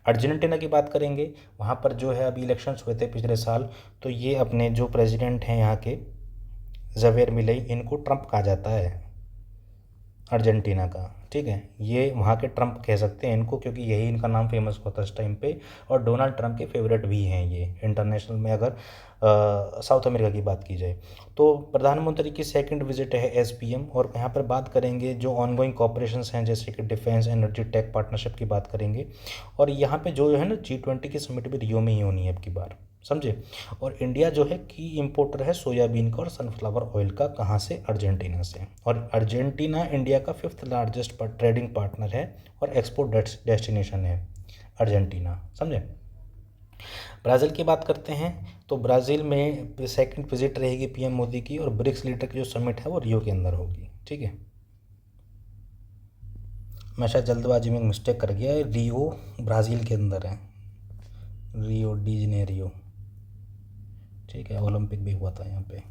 अर्जेंटीना की बात करेंगे, वहाँ पर जो है अभी इलेक्शंस हुए थे पिछले साल, तो ये अपने जो प्रेसिडेंट हैं यहाँ के जवेर मिलई, इनको ट्रम्प कहा जाता है अर्जेंटीना का, ठीक है। ये वहाँ के ट्रम्प कह सकते हैं इनको, क्योंकि यही इनका नाम फेमस होता है इस टाइम पे। और डोनाल्ड ट्रम्प के फेवरेट भी हैं ये इंटरनेशनल में, अगर साउथ अमेरिका की बात की जाए। तो प्रधानमंत्री की सेकंड विजिट है एसपीएम, और यहाँ पर बात करेंगे जो ऑनगोइंग कॉपरेशंस हैं, जैसे कि डिफेंस, एनर्जी, टेक पार्टनरशिप की बात करेंगे। और यहाँ पे जो है ना G20 की समिट भी रियो में ही होनी है अब की बार, समझे। और इंडिया जो है की इंपोर्टर है सोयाबीन का और सनफ्लावर ऑयल का, कहाँ से? अर्जेंटीना से। और अर्जेंटीना इंडिया का 5th लार्जेस्ट ट्रेडिंग पार्टनर है और एक्सपोर्ट डेस्टिनेशन है अर्जेंटीना, समझे। ब्राज़ील की बात करते हैं तो ब्राज़ील में सेकंड विजिट रहेगी पीएम मोदी की, और ब्रिक्स लीडर की जो समिट है वो रियो के अंदर होगी, ठीक है। मैं शायद जल्दबाजी में मिस्टेक कर गया, रियो ब्राज़ील के अंदर है, रियो डी जनेरियो, ठीक है। ओलंपिक भी हुआ था यहाँ पे।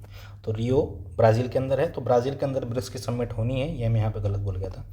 तो रियो ब्राज़ील के अंदर है, तो ब्राज़ील के अंदर ब्रिक्स की समिट होनी है, ये मैं यहाँ पे गलत बोल गया था,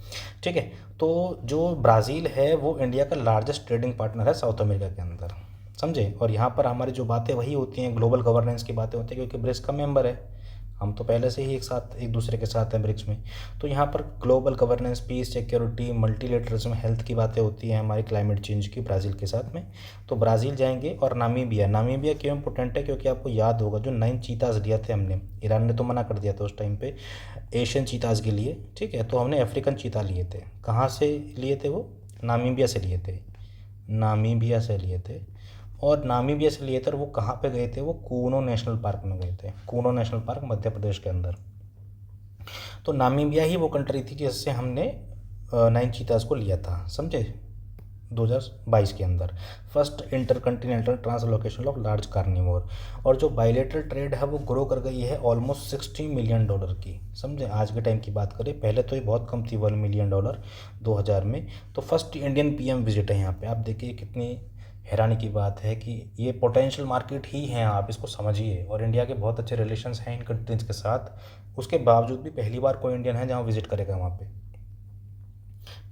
ठीक है। तो जो ब्राज़ील है वो इंडिया का लार्जेस्ट ट्रेडिंग पार्टनर है साउथ अमेरिका के अंदर, समझे। और यहाँ पर हमारी जो बातें वही होती हैं, ग्लोबल गवर्नेंस की बातें होती हैं, क्योंकि ब्रिक्स का मेंबर है। हम तो पहले से ही एक दूसरे के साथ हैं ब्रिक्स में। तो यहाँ पर global governance, peace, security, multilateralism, health की बातें होती हैं हमारी, क्लाइमेट चेंज की, ब्राज़ील के साथ में। तो ब्राज़ील जाएंगे। और नामीबिया क्यों इंपॉर्टेंट है? क्योंकि आपको याद होगा जो 9 चीताज़ दिया थे हमने, ईरान ने तो मना कर दिया था उस टाइम पे एशियन चीताज़ के लिए, ठीक है। तो हमने अफ्रीकन चीता लिए थे। कहाँ से लिए थे वो? नामीबिया से लिए थे, नामीबिया से लिए थे। और नामीबिया से लिए थे और वो कहाँ पे गए थे, वो कूनो नेशनल पार्क में गए थे, कूनो नेशनल पार्क मध्य प्रदेश के अंदर। तो नामीबिया ही वो कंट्री थी जिससे हमने 9 चीतास को लिया था, समझे, 2022 के अंदर। First intercontinental translocation of large carnivore. और जो बायलेटरल ट्रेड है वो ग्रो कर गई है ऑलमोस्ट $60 मिलियन की, समझे। आज के टाइम की बात करें, पहले तो ये बहुत कम थी, $1 मिलियन 2000 में। तो फर्स्ट इंडियन पीएम विजिट है यहाँ पे। आप देखिए कितनी हैरानी की बात है कि ये पोटेंशियल मार्केट ही है, आप इसको समझिए। और इंडिया के बहुत अच्छे रिलेशंस हैं इन कंट्रीज के साथ, उसके बावजूद भी पहली बार कोई इंडियन है जहाँ विजिट करेगा वहाँ पे,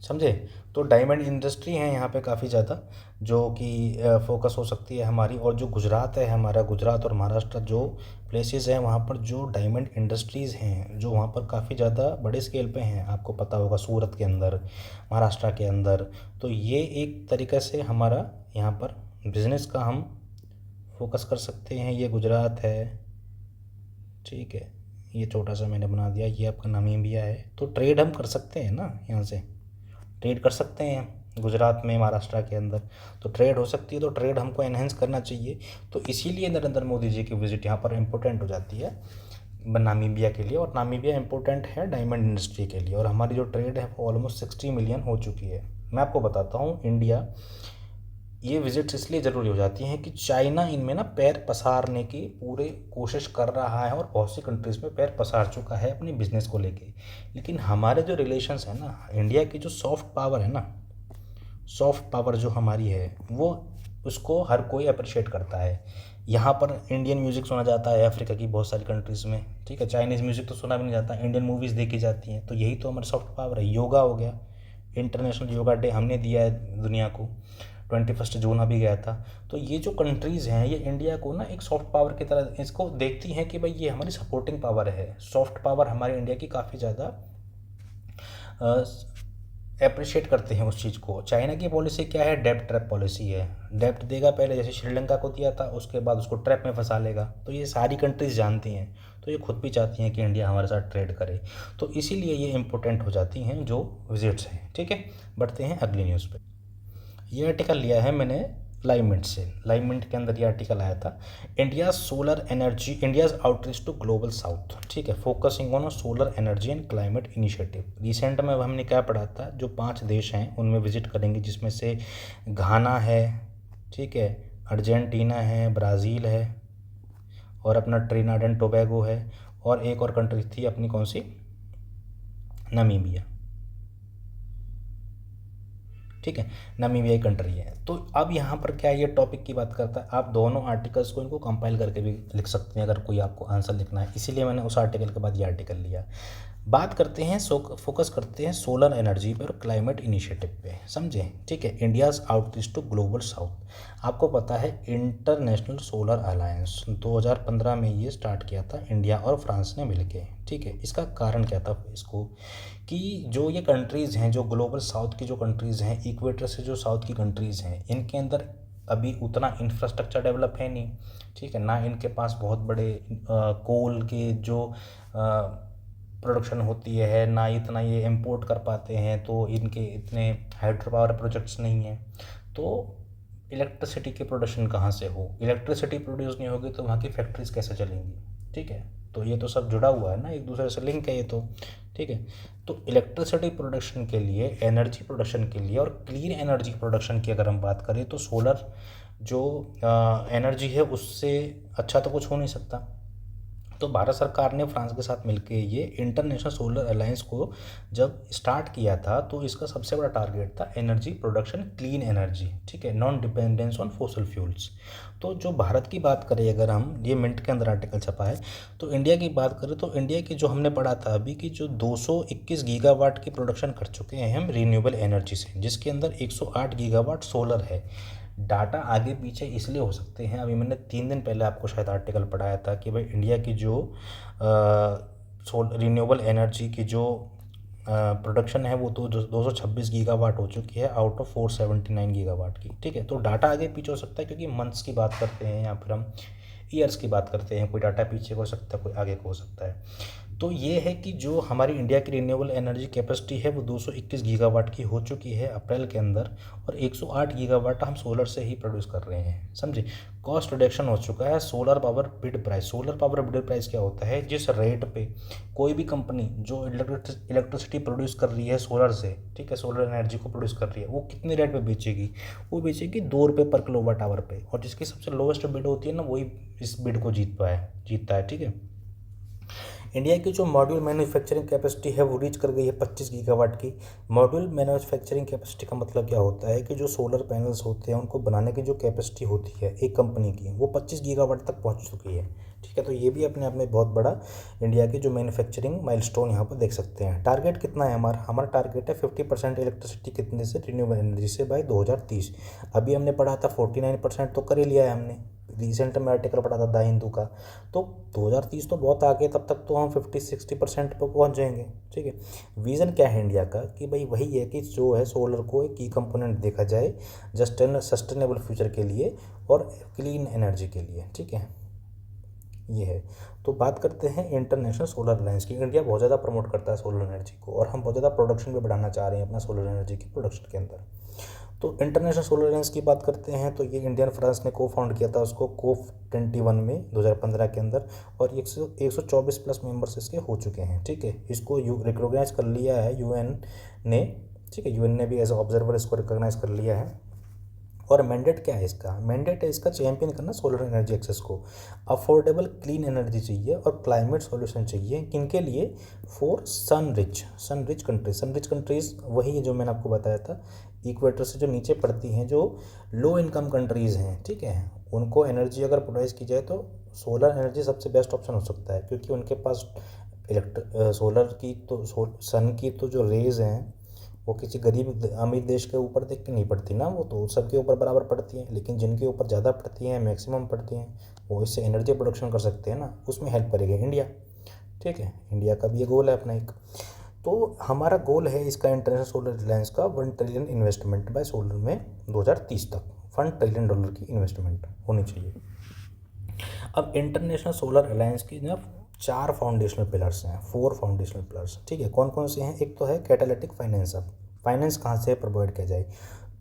समझे। तो डायमंड इंडस्ट्री है यहाँ पे काफ़ी ज़्यादा, जो कि फोकस हो सकती है हमारी। और जो गुजरात है हमारा, गुजरात और महाराष्ट्र जो प्लेसेस हैं वहाँ पर जो डायमंड इंडस्ट्रीज़ हैं, जो वहाँ पर काफ़ी ज़्यादा बड़े स्केल पे हैं, आपको पता होगा, सूरत के अंदर, महाराष्ट्र के अंदर। तो ये एक तरीक़े से हमारा यहाँ पर बिज़नेस का हम फोकस कर सकते हैं। ये गुजरात है, ठीक है, ये छोटा सा मैंने बना दिया, ये आपका नामीबिया है। तो ट्रेड हम कर सकते हैं ना, यहाँ से ट्रेड कर सकते हैं गुजरात में, महाराष्ट्र के अंदर। तो ट्रेड हो सकती है, तो ट्रेड हमको एनहेंस करना चाहिए। तो इसीलिए नरेंद्र मोदी जी की विज़िट यहाँ पर इम्पोर्टेंट हो जाती है नामीबिया के लिए। और नामीबिया इम्पोर्टेंट है डायमंड इंडस्ट्री के लिए। और हमारी जो ट्रेड है वो ऑलमोस्ट 60 मिलियन हो चुकी है। मैं आपको बताता हूँ, इंडिया ये विजिट्स इसलिए ज़रूरी हो जाती हैं कि चाइना इनमें ना पैर पसारने की पूरे कोशिश कर रहा है और बहुत सी कंट्रीज़ में पैर पसार चुका है अपने बिजनेस को लेके। लेकिन हमारे जो रिलेशंस है ना, इंडिया की जो सॉफ्ट पावर है ना, सॉफ्ट पावर जो हमारी है, वो उसको हर कोई अप्रिशिएट करता है। यहाँ पर इंडियन म्यूज़िक सुना जाता है अफ्रीका की बहुत सारी कंट्रीज़ में, ठीक है। चाइनीज़ म्यूज़िक तो सुना भी नहीं जाता, इंडियन मूवीज़ देखी जाती हैं। तो यही तो हमारी सॉफ्ट पावर है। योगा हो गया, इंटरनेशनल योगा डे हमने दिया है दुनिया को, 21 जून अभी गया था। तो ये जो कंट्रीज़ हैं ये इंडिया को ना एक सॉफ्ट पावर की तरह इसको देखती हैं कि भाई ये हमारी सपोर्टिंग पावर है। सॉफ्ट पावर हमारी इंडिया की काफ़ी ज़्यादा अप्रिशिएट करते हैं उस चीज़ को। चाइना की पॉलिसी क्या है, डेब्ट ट्रैप पॉलिसी है। डेब्ट देगा पहले, जैसे श्रीलंका को दिया था, उसके बाद उसको ट्रैप में फंसा लेगा। तो ये सारी कंट्रीज़ जानती हैं, तो ये खुद भी चाहती हैं कि इंडिया हमारे साथ ट्रेड करे। तो इसीलिए ये इंपॉर्टेंट हो जाती हैं जो विजिट्स हैं, ठीक है। बढ़ते हैं अगली न्यूज़ पे। ये आर्टिकल लिया है मैंने लाइव मिनट से। लाइव मिनट के अंदर ये आर्टिकल आया था, India's solar energy, India's outreach to Global South, ठीक है, focusing on solar energy and climate initiative. Recent में हमने क्या पढ़ा था, जो 5 देश हैं उनमें विजिट करेंगे, जिसमें से घाना है, ठीक है, अर्जेंटीना है, ब्राज़ील है, और अपना ट्रिनिडाद एंड टोबैगो है, और एक और कंट्री थी अपनी, कौन सी, नामीबिया, ठीक है, नामीबिया कंट्री है। तो अब यहाँ पर क्या ये टॉपिक की बात करता है, आप दोनों आर्टिकल्स को इनको कंपाइल करके भी लिख सकते हैं अगर कोई आपको आंसर लिखना है। इसीलिए मैंने उस आर्टिकल के बाद ये आर्टिकल लिया। बात करते हैं, फोकस करते हैं सोलर एनर्जी पे और क्लाइमेट इनिशिएटिव पे, समझे, ठीक है। India's outreach to Global South, आपको पता है इंटरनेशनल सोलर अलायंस 2015 में ये स्टार्ट किया था इंडिया और फ्रांस ने मिलके, ठीक है। इसका कारण क्या था इसको, कि जो ये कंट्रीज़ हैं, जो ग्लोबल साउथ की जो कंट्रीज़ हैं, इक्वेटर से जो साउथ की कंट्रीज़ हैं, इनके अंदर अभी उतना इंफ्रास्ट्रक्चर डेवलप है नहीं, ठीक है ना। इनके पास बहुत बड़े कोल के जो प्रोडक्शन होती है ना, इतना ये इंपोर्ट कर पाते हैं। तो इनके इतने हाइड्रो पावर प्रोजेक्ट्स नहीं हैं। तो इलेक्ट्रिसिटी की प्रोडक्शन कहाँ से हो, इलेक्ट्रिसिटी प्रोड्यूस नहीं होगी तो वहाँ की फैक्ट्रीज़ कैसे चलेंगी, ठीक है। तो ये तो सब जुड़ा हुआ है ना, एक दूसरे से लिंक है ये तो, ठीक है। तो इलेक्ट्रिसिटी प्रोडक्शन के लिए, एनर्जी प्रोडक्शन के लिए और क्लीन एनर्जी प्रोडक्शन की अगर हम बात करें तो सोलर जो एनर्जी है उससे अच्छा तो कुछ हो नहीं सकता। तो भारत सरकार ने फ्रांस के साथ मिलके ये इंटरनेशनल सोलर अलायंस को जब स्टार्ट किया था, तो इसका सबसे बड़ा टारगेट था एनर्जी प्रोडक्शन, क्लीन एनर्जी, ठीक है, non dependence on fossil fuels. तो जो भारत की बात करें, अगर हम, ये मिनट के अंदर आर्टिकल छपा है, तो इंडिया की बात करें तो इंडिया की जो हमने पढ़ा था अभी की, जो 221 गीगावाट की प्रोडक्शन कर चुके हैं हम रीन्यूएबल एनर्जी से, जिसके अंदर 108 गीगावाट सोलर है। डाटा आगे पीछे इसलिए हो सकते हैं, अभी मैंने 3 दिन पहले आपको शायद आर्टिकल पढ़ाया था कि भाई इंडिया की जो रीन्यूएबल एनर्जी की जो प्रोडक्शन है वो तो 226 गीगावाट हो चुकी है आउट ऑफ 479 गीगावाट की, ठीक है। तो डाटा आगे पीछे हो सकता है, क्योंकि मंथ्स की बात करते हैं या फिर हम ईयर्स की बात करते हैं, कोई डाटा पीछे हो सकता है, कोई आगे को हो सकता है। तो ये है कि जो हमारी इंडिया की रिन्यूएबल एनर्जी कैपेसिटी है वो 221 गीगावाट की हो चुकी है अप्रैल के अंदर, और 108 गीगावाट हम सोलर से ही प्रोड्यूस कर रहे हैं, समझे। कॉस्ट रिडक्शन हो चुका है। Solar power bid price, solar power bid price क्या होता है, जिस रेट पे कोई भी कंपनी जो इलेक्ट्रिसिटी प्रोड्यूस कर रही है सोलर से, ठीक है, सोलर एनर्जी को प्रोड्यूस कर रही है, वो कितने रेट पे बेचेगी, वो बेचेगी 2 रुपये पर किलोवाट आवर पे, और जिसकी सबसे लोवेस्ट बिड होती है ना, वही इस बिड को जीतता है, ठीक है। इंडिया की जो मॉड्यूल मैन्युफैक्चरिंग कैपेसिटी है वो रीच कर गई है 25 गीगावाट की। मॉड्यूल मैन्युफैक्चरिंग कैपेसिटी का मतलब क्या होता है कि जो सोलर पैनल्स होते हैं उनको बनाने की जो कैपेसिटी होती है एक कंपनी की, वो 25 गीगावाट तक पहुंच चुकी है, ठीक है। तो ये भी अपने आप में बहुत बड़ा इंडिया की जो मैन्युफैक्चरिंग माइलस्टोन यहाँ पर देख सकते हैं। टारगेट कितना है हमारा टारगेट है 50% इलेक्ट्रिसिटी कितने से, रिन्यूएबल एनर्जी से, बाय 2030। अभी हमने पढ़ा था 49% तो कर ही लिया है हमने, रिसेंट में आर्टिकल पढ़ा था द हिंदू का। तो 2030 तो बहुत आगे, तब तक तो हम 50-60% पर पहुंच जाएंगे, ठीक है। विज़न क्या है इंडिया का कि भाई वही है कि जो है सोलर को एक की कंपोनेंट देखा जाए जस्ट सस्टेनेबल फ्यूचर के लिए और क्लीन एनर्जी के लिए, ठीक है, ये है। तो बात करते हैं इंटरनेशनल सोलर अलायंस की। इंडिया बहुत ज़्यादा प्रमोट करता है सोलर एनर्जी को, और हम बहुत ज़्यादा प्रोडक्शन भी बढ़ाना चाह रहे हैं अपना सोलर एनर्जी की प्रोडक्शन के अंदर। तो इंटरनेशनल सोलर अलायंस की बात करते हैं तो ये इंडियन फ्रांस ने को फाउंड किया था उसको COP21 में 2015 के अंदर, और 124 प्लस मेंबर्स इसके हो चुके हैं, ठीक है। इसको रिकॉग्नाइज कर लिया है यूएन ने, ठीक है, यूएन ने भी एज ऑब्जर्वर इसको रिकॉग्नाइज कर लिया है। और मैंडेट क्या है इसका, मैंडेट है इसका चैंपियन करना सोलर एनर्जी एक्सेस को। अफोर्डेबल क्लीन एनर्जी चाहिए और क्लाइमेट सॉल्यूशन चाहिए, किनके लिए, फॉर सन रिच कंट्रीज वही है जो मैंने आपको बताया था, इक्वेटर से जो नीचे पड़ती हैं, जो लो इनकम कंट्रीज़ हैं, ठीक है, उनको एनर्जी अगर प्रोवाइड की जाए तो सोलर एनर्जी सबसे बेस्ट ऑप्शन हो सकता है, क्योंकि उनके पास सोलर की तो सन की तो जो रेज हैं वो किसी गरीब अमीर देश के ऊपर देख के नहीं पड़ती ना, वो तो सबके ऊपर बराबर पड़ती हैं, लेकिन जिनके ऊपर ज़्यादा पड़ती हैं, मैक्सिमम पड़ती हैं, वो इससे एनर्जी प्रोडक्शन कर सकते हैं ना, उसमें हेल्प करेगा इंडिया, ठीक है। इंडिया का भी ये गोल है अपना एक। तो हमारा गोल है इसका इंटरनेशनल सोलर अलायंस का 1 ट्रिलियन इन्वेस्टमेंट बाय सोलर में 2030 तक, $1 ट्रिलियन की इन्वेस्टमेंट होनी चाहिए। अब इंटरनेशनल सोलर अलायंस की ना 4 फाउंडेशनल पिलर्स हैं, 4 फाउंडेशनल पिलर्स, ठीक है। कौन कौन से हैं, एक तो है कैटालिटिक फाइनेंस। अब फाइनेंस कहाँ से प्रोवाइड किया जाए,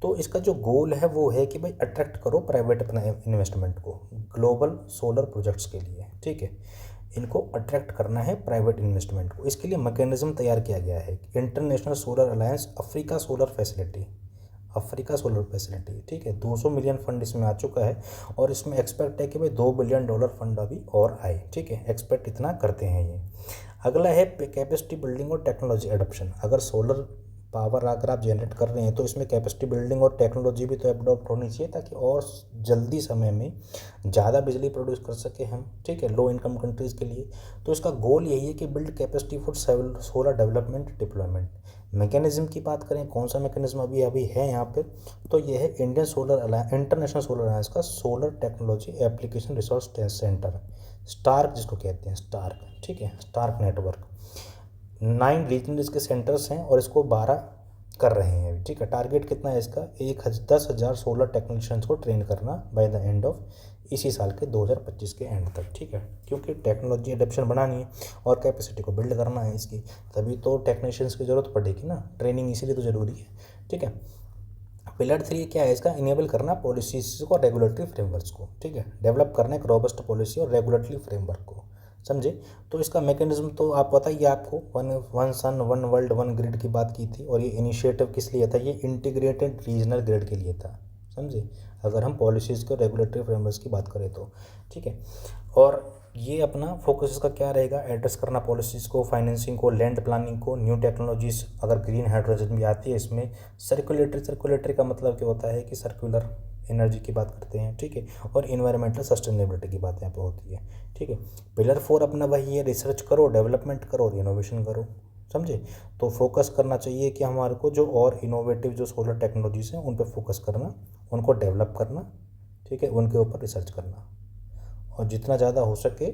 तो इसका जो गोल है वो है कि भाई अट्रैक्ट करो प्राइवेट अपना इन्वेस्टमेंट को ग्लोबल सोलर प्रोजेक्ट्स के लिए, ठीक है। इनको अट्रैक्ट करना है प्राइवेट इन्वेस्टमेंट को। इसके लिए मैकेनिज्म तैयार किया गया है, International Solar alliance Africa solar facility, ठीक है। 200 मिलियन फंड इसमें आ चुका है, और इसमें एक्सपेक्ट है कि भाई $2 बिलियन फंड अभी और आए, ठीक है, एक्सपेक्ट इतना करते हैं ये। अगला है कैपेसिटी बिल्डिंग और टेक्नोलॉजी एडॉप्शन। अगर सोलर पावर अगर आप जनरेट कर रहे हैं तो इसमें कैपेसिटी बिल्डिंग और टेक्नोलॉजी भी तो अडॉप्ट होनी चाहिए, ताकि और जल्दी समय में ज़्यादा बिजली प्रोड्यूस कर सके हम, ठीक है, लो इनकम कंट्रीज़ के लिए। तो इसका गोल यही है कि build capacity for solar development deployment. Mechanism की बात करें, कौन सा मैकेनिज्म अभी है यहाँ पे, तो ये है इंटरनेशनल सोलर अलायंस का Solar Technology Application Resource Centre, STARC जिसको कहते हैं, स्टार्क, ठीक है, स्टार्क नेटवर्क। 9 रीजनल इसके सेंटर्स हैं और इसको 12 कर रहे हैं अभी, ठीक है। टारगेट कितना है इसका, 10,000 सोलर टेक्नीशियंस को ट्रेन करना बाय द एंड ऑफ इसी साल के 2025 के एंड तक, ठीक है। क्योंकि टेक्नोलॉजी एडप्शन बढ़ानी है और कैपेसिटी को बिल्ड करना है इसकी, तभी तो टेक्नीशियंस की ज़रूरत पड़ेगी ना, ट्रेनिंग इसीलिए तो ज़रूरी है, ठीक है। पिलर 3 क्या है इसका, इनेबल करना पॉलिसीज को, रेगुलेटरी फ्रेमवर्क्स को, ठीक है, डेवलप करना एक रोबस्ट पॉलिसी और रेगुलेटरी फ्रेमवर्क को, समझे। तो इसका मैकेनिज्म तो आप बताइए, आपको one sun one world one grid की बात की थी, और ये इनिशिएटिव किस लिए था, ये इंटीग्रेटेड रीजनल ग्रिड के लिए था, समझे, अगर हम पॉलिसीज़ के रेगुलेटरी फ्रेमवर्क्स की बात करें तो, ठीक है। और ये अपना फोकस इसका क्या रहेगा, एड्रेस करना पॉलिसीज़ को, फाइनेंसिंग को, लैंड प्लानिंग को, न्यू टेक्नोलॉजीज़, अगर ग्रीन हाइड्रोजन भी आती है इसमें, सर्कुलेटरी का मतलब क्या होता है कि सर्कुलर एनर्जी की बात करते हैं, ठीक है, और इन्वायरमेंटल सस्टेनेबिलिटी की बात यहाँ पे होती है, ठीक है। पिलर 4 अपना वही है, रिसर्च करो, डेवलपमेंट करो और इनोवेशन करो, समझे। तो फोकस करना चाहिए कि हमारे को जो और इनोवेटिव जो सोलर टेक्नोलॉजीज़ हैं उन पर फोकस करना, उनको डेवलप करना, ठीक है, उनके ऊपर रिसर्च करना, और जितना ज़्यादा हो सके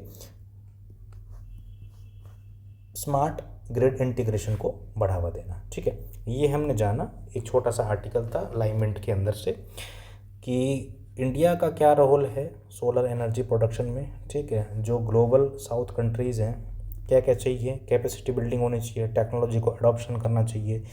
स्मार्ट ग्रिड इंटीग्रेशन को बढ़ावा देना, ठीक है। ये हमने जाना, एक छोटा सा आर्टिकल था अलाइनमेंट के अंदर से, कि इंडिया का क्या रोल है सोलर एनर्जी प्रोडक्शन में, ठीक है। जो ग्लोबल साउथ कंट्रीज़ हैं क्या क्या चाहिए, कैपेसिटी बिल्डिंग होनी चाहिए, टेक्नोलॉजी को अडॉप्शन करना चाहिए,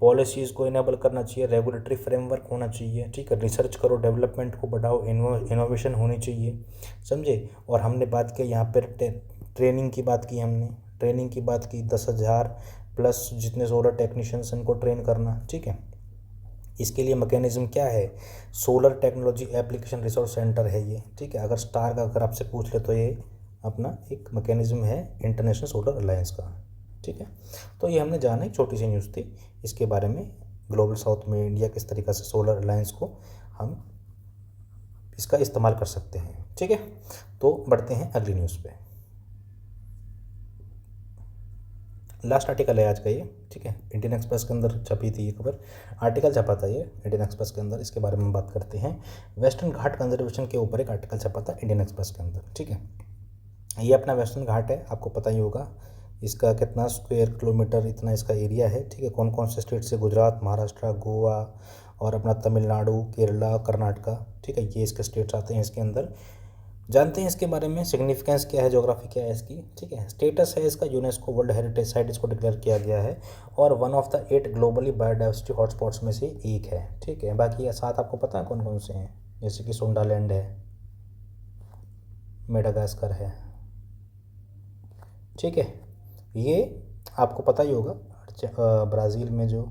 पॉलिसीज़ को इनेबल करना चाहिए, रेगुलेटरी फ्रेमवर्क होना चाहिए, ठीक है, रिसर्च करो, डेवलपमेंट को बढ़ाओ, इनोवेशन होनी चाहिए, समझे। और हमने बात की यहाँ पर ट्रेनिंग की बात की, हमने ट्रेनिंग की बात की, 10,000 प्लस जितने सोलर टेक्नीशियंस इनको ट्रेन करना, ठीक है। इसके लिए मैकेनिज्म क्या है, solar Technology Application Resource centre है ये, ठीक है। अगर स्टार का अगर आपसे पूछ ले तो ये अपना एक मैकेनिज्म है इंटरनेशनल सोलर अलायंस का, ठीक है। तो ये हमने जाना, एक छोटी सी न्यूज़ थी इसके बारे में, ग्लोबल साउथ में इंडिया किस तरीक़ा से सोलर अलायंस को हम इसका इस्तेमाल कर सकते हैं, ठीक है। तो बढ़ते हैं अगली न्यूज़ पे। लास्ट आर्टिकल है आज का ये, ठीक है। इंडियन एक्सप्रेस के अंदर छपी थी ये खबर, आर्टिकल छपा था ये इंडियन एक्सप्रेस के अंदर। इसके बारे में बात करते हैं। वेस्टर्न घाट कंजर्वेशन के ऊपर एक आर्टिकल छपा था इंडियन एक्सप्रेस के अंदर, ठीक है। ये अपना वेस्टर्न घाट है, आपको पता ही होगा इसका कितना स्क्वायर किलोमीटर इतना इसका एरिया है, ठीक है। कौन कौन से स्टेट से, गुजरात, महाराष्ट्र, गोवा और अपना तमिलनाडु, केरला, कर्नाटका, ठीक है, ये इसके स्टेट्स आते हैं इसके अंदर। जानते हैं इसके बारे में, सिग्निफिकेंस क्या है, ज्योग्राफी क्या है इसकी, ठीक है। स्टेटस है इसका यूनेस्को वर्ल्ड हेरिटेज साइट इसको डिक्लेयर किया गया है और one of the 8 globally biodiversity hotspots में से एक है, ठीक है। बाकी 7 आपको पता है कौन कौन से हैं, जैसे कि सोंडालैंड है, मेडागास्कर है, ठीक है। ये आपको पता ही होगा, ब्राज़ील में जो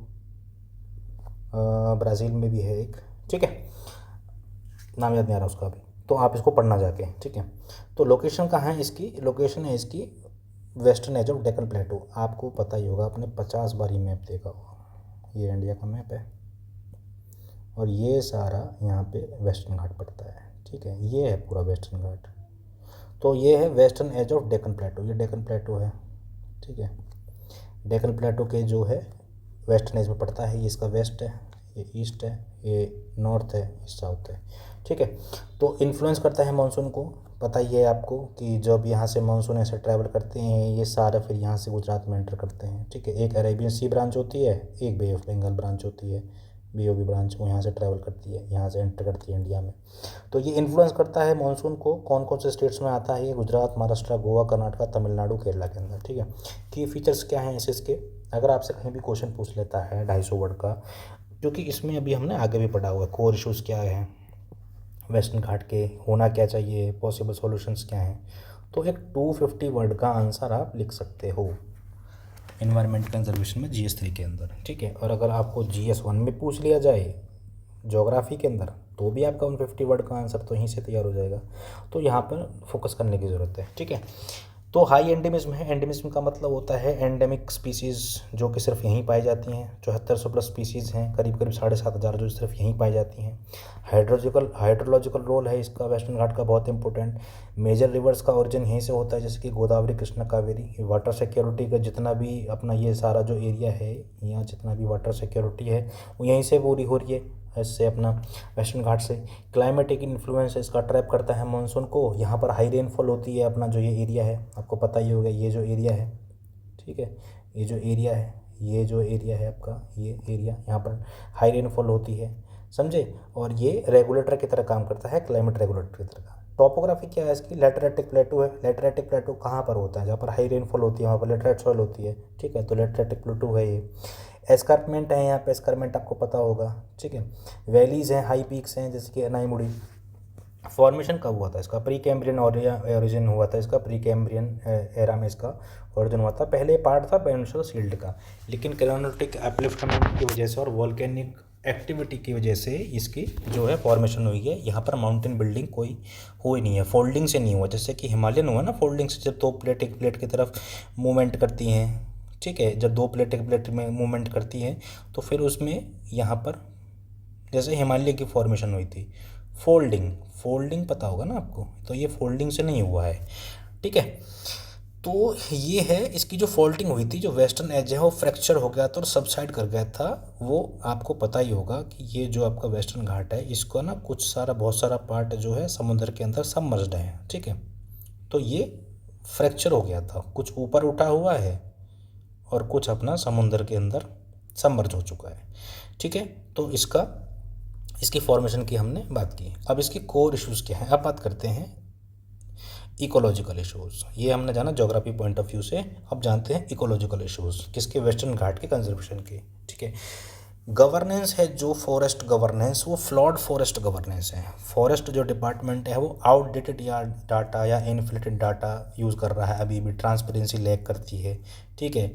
ब्राज़ील में भी है एक, ठीक है, नाम याद नहीं आ रहा उसका अभी, तो आप इसको पढ़ना जाके, ठीक है। तो लोकेशन कहाँ है इसकी, लोकेशन है इसकी western edge of Deccan plateau. आपको पता ही होगा, आपने 50 बार ये मैप देखा होगा, ये इंडिया का मैप है और ये सारा यहाँ पे वेस्टर्न घाट पड़ता है, ठीक है। ये है पूरा वेस्टर्न घाट, तो ये है western edge of Deccan plateau, ये डेक्कन प्लेटू है, ठीक है। डेक्कन प्लेटू के जो है वेस्टर्न एज में पड़ता है, ये इसका वेस्ट है, ये ईस्ट है, ये नॉर्थ है, ये साउथ है, ठीक है। तो इन्फ्लुएंस करता है मानसून को, पता ही है आपको कि जब यहाँ से मानसून ऐसे ट्रैवल करते हैं ये सारा फिर यहाँ से गुजरात में एंटर करते हैं, ठीक है। एक अरेबियन सी ब्रांच होती है, एक बे ऑफ बंगाल ब्रांच होती है, BOB ब्रांच, वो यहाँ से ट्रैवल करती है, यहाँ से एंटर करती है इंडिया में। तो ये इन्फ्लुएंस करता है मानसून को, कौन कौन से स्टेट्स में आता है ये, गुजरात, महाराष्ट्र, गोवा, कर्नाटका, तमिलनाडु, केरला के अंदर, ठीक है। की फीचर्स क्या हैं इसके, अगर आपसे कहीं भी क्वेश्चन पूछ लेता है 250 वर्ड का, क्योंकि इसमें अभी हमने आगे भी पढ़ा हुआ है, कोर इशूज़ क्या है वेस्टर्न घाट के, होना क्या चाहिए, पॉसिबल सॉल्यूशंस क्या हैं, तो एक 250 वर्ड का आंसर आप लिख सकते हो एनवायरनमेंट कंजर्वेशन में GS3 के अंदर, ठीक है। और अगर आपको GS1 में पूछ लिया जाए ज्योग्राफी के अंदर, तो भी आपका 150 वर्ड का आंसर तो यहीं से तैयार हो जाएगा। तो यहाँ पर फोकस करने की ज़रूरत है, ठीक है। तो हाई एंडेमिज्म है, एंडेमिज्म का मतलब होता है एंडेमिक स्पीसीज़ जो कि सिर्फ यहीं पाई जाती हैं, 7400 प्लस स्पीसीज़ हैं, करीब करीब 7,500 जो सिर्फ यहीं पाई जाती हैं। हाइड्रोलॉजिकल रोल है इसका वेस्टर्न घाट का बहुत इंपॉर्टेंट। मेजर रिवर्स का ओरिजिन यहीं से होता है, जैसे कि गोदावरी, कृष्णा, कावेरी। वाटर सिक्योरिटी का जितना भी अपना ये सारा जो एरिया है, यहाँ जितना भी वाटर सिक्योरिटी है वो यहीं से पूरी हो रही है, इससे अपना वेस्टर्न घाट से। क्लाइमेटिक इन्फ्लुएंस इसका ट्रैप करता है मानसून को, यहाँ पर हाई रेनफॉल होती है, अपना जो ये एरिया है आपको पता ही होगा, ये जो एरिया है, ठीक है, ये जो एरिया है, ये जो एरिया है आपका, ये एरिया यहाँ पर हाई रेनफॉल होती है, समझे। और ये रेगुलेटर की तरह काम करता है, क्लाइमेट रेगुलेटर की तरह। टॉपोग्राफी क्या है इसकी, लेटरेटिक प्लेटू है। लेटरेटिक प्लेटू कहाँ पर होता है, जहाँ पर हाई रेनफॉल होती है वहाँ पर लेटरेट सॉइल होती है, ठीक है, तो लेटरेटिक प्लेटू है ये। एस्कारपमेंट है यहाँ पे, एस्कारपमेंट आपको पता होगा, ठीक है। वैलीज़ हैं, हाई पीक्स हैं, जैसे कि अनाईमुड़ी। फॉर्मेशन कब हुआ था इसका, प्री कैम्ब्रियन ओरिजिन हुआ था इसका, प्री कैम्ब्रियन एरा में इसका ओरिजिन हुआ था। पहले पार्ट था पेनिनसुलर शील्ड का, लेकिन क्रायोलिटिक अपलिफ्टमेंट की वजह से और वॉल्केनिक एक्टिविटी की वजह से इसकी जो है फॉर्मेशन हुई है। यहाँ पर माउंटेन बिल्डिंग कोई हुई नहीं है, फोल्डिंग से नहीं हुआ, जैसे कि हिमालयन हुआ ना, फोल्डिंग से जब 2 प्लेट एक प्लेट की तरफ मूवमेंट करती हैं, ठीक है, जब 2 प्लेट एक प्लेट में मूवमेंट करती हैं तो फिर उसमें यहाँ पर जैसे हिमालय की फॉर्मेशन हुई थी, फोल्डिंग पता होगा ना आपको, तो ये फोल्डिंग से नहीं हुआ है, ठीक है। तो ये है इसकी जो फोल्डिंग हुई थी, जो वेस्टर्न एज है वो फ्रैक्चर हो गया था और सबसाइड कर गया था। वो आपको पता ही होगा कि ये जो आपका वेस्टर्न घाट है इसको ना बहुत सारा पार्ट जो है समुद्र के अंदर सबमर्ज्ड है, ठीक है। तो ये फ्रैक्चर हो गया था, कुछ ऊपर उठा हुआ है और कुछ अपना समुद्र के अंदर सबमर्ज हो चुका है, ठीक है। तो इसकी फॉर्मेशन की हमने बात की। अब इसकी कोर इश्यूज़ क्या है, अब बात करते हैं इकोलॉजिकल इशूज़, ये हमने जाना ज्योग्राफी पॉइंट ऑफ व्यू से। अब जानते हैं इकोलॉजिकल इशूज़ किसके, वेस्टर्न घाट के कंजर्वेशन के। ठीक है, गवर्नेंस है जो फॉरेस्ट गवर्नेंस, वो फ्लॉड फॉरेस्ट गवर्नेंस है। फॉरेस्ट जो डिपार्टमेंट है वो आउटडेटेड या डाटा या इनफ्लेटेड डाटा यूज़ कर रहा है, अभी भी ट्रांसपेरेंसी लैक करती है। ठीक है,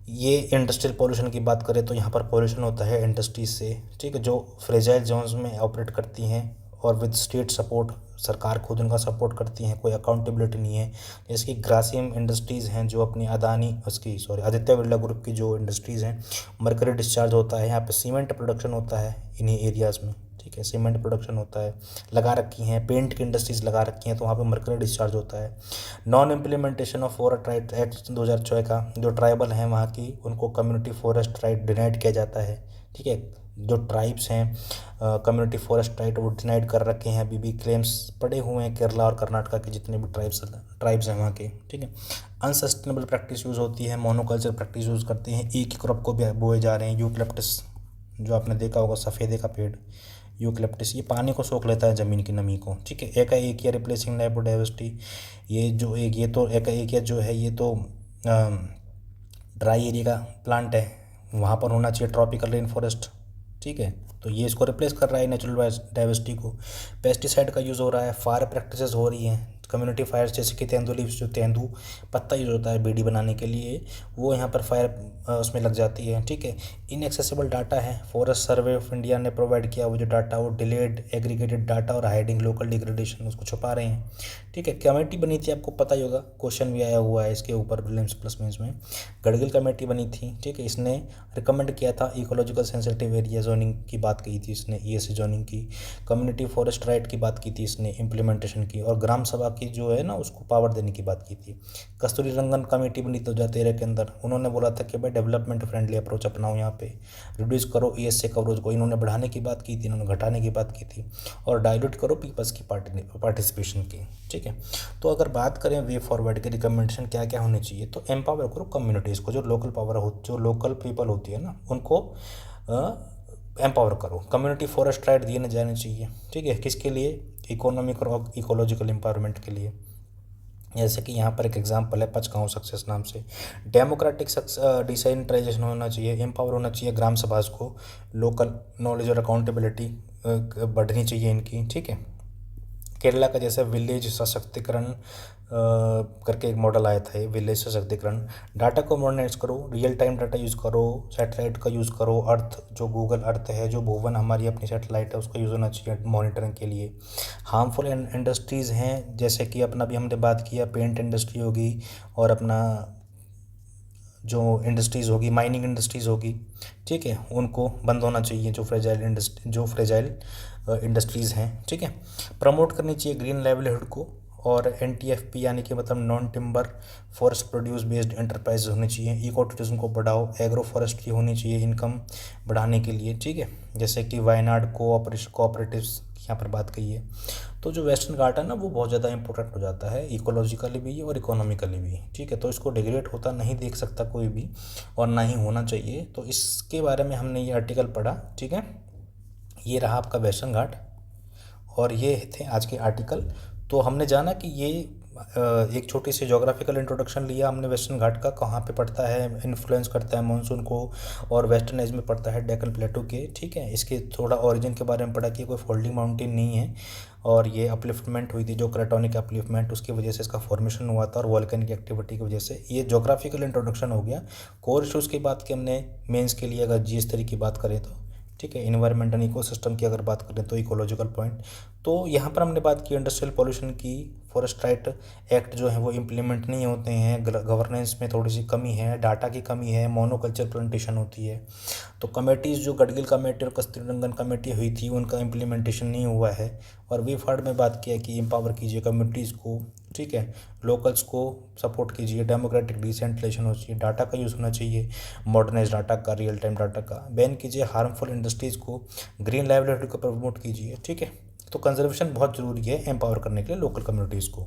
ये इंडस्ट्रियल पॉल्यूशन की बात करें तो यहाँ पर पॉल्यूशन होता है इंडस्ट्रीज से। ठीक है, जो फ्रेजाइल जोन्स में ऑपरेट करती हैं और विद स्टेट सपोर्ट, सरकार खुद उनका सपोर्ट करती हैं, कोई अकाउंटेबिलिटी नहीं है। जैसे कि ग्रासिम इंडस्ट्रीज़ हैं जो अपनी अदानी आदित्य बिरला ग्रुप की जो इंडस्ट्रीज़ हैं, मरकरी डिस्चार्ज होता है यहाँ पे, सीमेंट प्रोडक्शन होता है इन्हीं एरियाज़ में। ठीक है, सीमेंट प्रोडक्शन होता है, लगा रखी हैं, पेंट की इंडस्ट्रीज़ लगा रखी हैं, तो वहाँ पे मरकरी डिस्चार्ज होता है। Non implementation of forest right act 2006 का, जो ट्राइबल हैं वहाँ की, उनको कम्युनिटी फॉरेस्ट राइट डिनाइड किया जाता है। ठीक है, जो ट्राइब्स हैं कम्युनिटी फॉरेस्ट राइट वो डिनाइड कर रखे हैं, अभी भी क्लेम्स पड़े हुए हैं केरला और कर्नाटका के जितने भी ट्राइब्स हैं वहाँ के। ठीक है, अनसस्टेनेबल प्रैक्टिस यूज़ होती है, मोनोकल्चर प्रैक्टिस यूज़ करते हैं, एक ही क्रॉप को भी बोए जा रहे हैं। यूकलिप्टस जो आपने देखा होगा, सफ़ेदे का पेड़ यूकलिप्टस, ये पानी को सोख लेता है ज़मीन की नमी को। ठीक है, एकाएकिया रिप्लेसिंग बायोडाइवर्सिटी, ये जो एक ये तो एकाएकिया जो है ये तो ड्राई एरिया का प्लांट है, वहाँ पर होना चाहिए ट्रॉपिकल रेन फॉरेस्ट। ठीक है, तो ये इसको रिप्लेस कर रहा है नेचुरल डाइवर्सिटी को। पेस्टिसाइड का यूज़ हो रहा है, फायर प्रैक्टिसेस हो रही हैं, कम्युनिटी फायर्स जैसे कि तेंदू लीव्स, जो तेंदू पत्ता यूज होता है बीड़ी बनाने के लिए, वो यहाँ पर फायर उसमें लग जाती है। ठीक है, इनएक्सेसिबल डाटा है, फॉरेस्ट सर्वे ऑफ इंडिया ने प्रोवाइड किया वो जो डाटा, वो डिलेड एग्रीगेटेड डाटा और हाइडिंग लोकल डिग्रेडेशन, उसको छुपा रहे हैं। ठीक है, कमेटी बनी थी, आपको पता ही होगा, क्वेश्चन भी आया हुआ है इसके ऊपर प्रीलिम्स प्लस मेंस में। गडगिल कमेटी बनी थी। ठीक है, इसने रिकमेंड किया था इकोलॉजिकल सेंसिटिव एरिया जोनिंग की बात की थी इसने, ईएससी जोनिंग की, कम्युनिटी फॉरेस्ट राइट की बात की थी इसने, इम्प्लीमेंटेशन की, और ग्राम सभा की जो है ना उसको पावर देने की बात की थी। कस्तूरी रंगन कमेटी बनी 2013 के अंदर, उन्होंने बोला था कि भाई डेवलपमेंट फ्रेंडली अप्रोच अपनाओ, यहाँ पे रिड्यूस करो ईएससी कवरेज को, इन्होंने बढ़ाने की बात की थी, इन्होंने घटाने की बात की थी, और डाइल्यूट करो पीपल्स की पार्टिसिपेशन की। ठीक है, तो अगर बात करें वे फॉरवर्ड के रिकमेंडेशन क्या क्या होने चाहिए, तो एम्पावर करो कम्युनिटीज़ को, जो लोकल पावर हो, जो लोकल पीपल होती है ना, उनको एम्पावर करो। कम्युनिटी फॉरेस्ट राइट दिए जाने चाहिए। ठीक है, किसके लिए, इकोनॉमिक और इकोलॉजिकल एम्पावरमेंट के लिए। जैसे कि यहाँ पर एक एग्जांपल है पचगांव सक्सेस नाम से, डेमोक्रेटिक डिसेंट्रलाइजेशन होना चाहिए, एम्पावर होना चाहिए ग्राम सभा को, लोकल नॉलेज और अकाउंटेबिलिटी बढ़नी चाहिए इनकी। ठीक है, केरला का जैसे विलेज सशक्तिकरण करके एक मॉडल आया था, विलेज सशक्तिकरण, डाटा को मॉडर्नाइज करो, रियल टाइम डाटा यूज़ करो, सैटेलाइट का यूज़ करो, अर्थ जो गूगल अर्थ है, जो भुवन हमारी अपनी सैटेलाइट है, उसका यूज़ होना चाहिए मॉनिटरिंग के लिए। हार्मफुल इंडस्ट्रीज़ हैं जैसे कि अपना भी हमने बात किया, पेंट इंडस्ट्री होगी, और अपना जो इंडस्ट्रीज़ होगी, माइनिंग इंडस्ट्रीज़ होगी। ठीक है, उनको बंद होना चाहिए, जो फ्रेजाइल इंडस्ट्रीज़ हैं। ठीक है, प्रमोट करनी चाहिए ग्रीन लाइवलीहुड को, और एनटीएफपी यानी कि मतलब non timber forest produce based enterprise होनी चाहिए। इको टूरिज्म को बढ़ाओ, एग्रो फॉरेस्ट्री होनी चाहिए इनकम बढ़ाने के लिए। ठीक है, जैसे कि वायनाड कोऑपरेटिव्स यहाँ पर बात कही है। तो जो वेस्टर्न घाट है ना वो बहुत ज़्यादा इंपॉर्टेंट हो जाता है, इकोलॉजिकली भी और इकोनॉमिकली भी। ठीक है, तो इसको डिग्रेड होता नहीं देख सकता कोई भी, और ना ही होना चाहिए। तो इसके बारे में हमने ये आर्टिकल पढ़ा। ठीक है, ये रहा आपका वेस्टर्न घाट, और ये थे आज के आर्टिकल। तो हमने जाना कि ये एक छोटी सी जोग्राफिकल इंट्रोडक्शन लिया हमने वेस्टर्न घाट का, कहाँ पे पड़ता है, इन्फ्लुएंस करता है मानसून को, और वेस्टर्न एज में पड़ता है डेक्कन प्लेटो के। ठीक है, इसके थोड़ा ओरिजिन के बारे में पढ़ा कि कोई फोल्डिंग माउंटेन नहीं है, और ये अपलिफ्टमेंट हुई थी, जो क्रेटोनिक अपलिफ्टमेंट, उसकी वजह से इसका फॉर्मेशन हुआ था, और वॉल्केनिक एक्टिविटी की वजह से। ये जोग्राफिकल इंट्रोडक्शन हो गया। कोर इशूज़ की बात की हमने मेंस के लिए, अगर जीएस तरीके की बात करें तो। ठीक है, इन्वायरमेंट एंड इकोसिस्टम की अगर बात करें तो इकोलॉजिकल पॉइंट। तो यहाँ पर हमने बात की इंडस्ट्रियल पॉल्यूशन की, फॉरेस्ट राइट एक्ट जो है वो इम्प्लीमेंट नहीं होते हैं, गवर्नेंस में थोड़ी सी कमी है, डाटा की कमी है, मोनोकल्चर प्लांटेशन होती है। तो कमेटीज़ जो गडगिल कमेटी और कस्तूरी रंगन कमेटी हुई थी उनका इम्प्लीमेंटेशन नहीं हुआ है। और वी फर्ड में बात किया कि एम्पावर कीजिए कम्युनिटीज़ को। ठीक है, लोकल्स को सपोर्ट कीजिए, डेमोक्रेटिक डिसेंट्रलाइजेशन हो चाहिए, डाटा का यूज़ होना चाहिए, मॉडर्नाइज डाटा का, रियल टाइम डाटा का, बैन कीजिए हार्मफुल इंडस्ट्रीज़ को, ग्रीन लाइवलीहुड को प्रमोट कीजिए। ठीक है, तो कंजर्वेशन बहुत ज़रूरी है एम्पावर करने के लिए लोकल कम्युनिटीज़ को,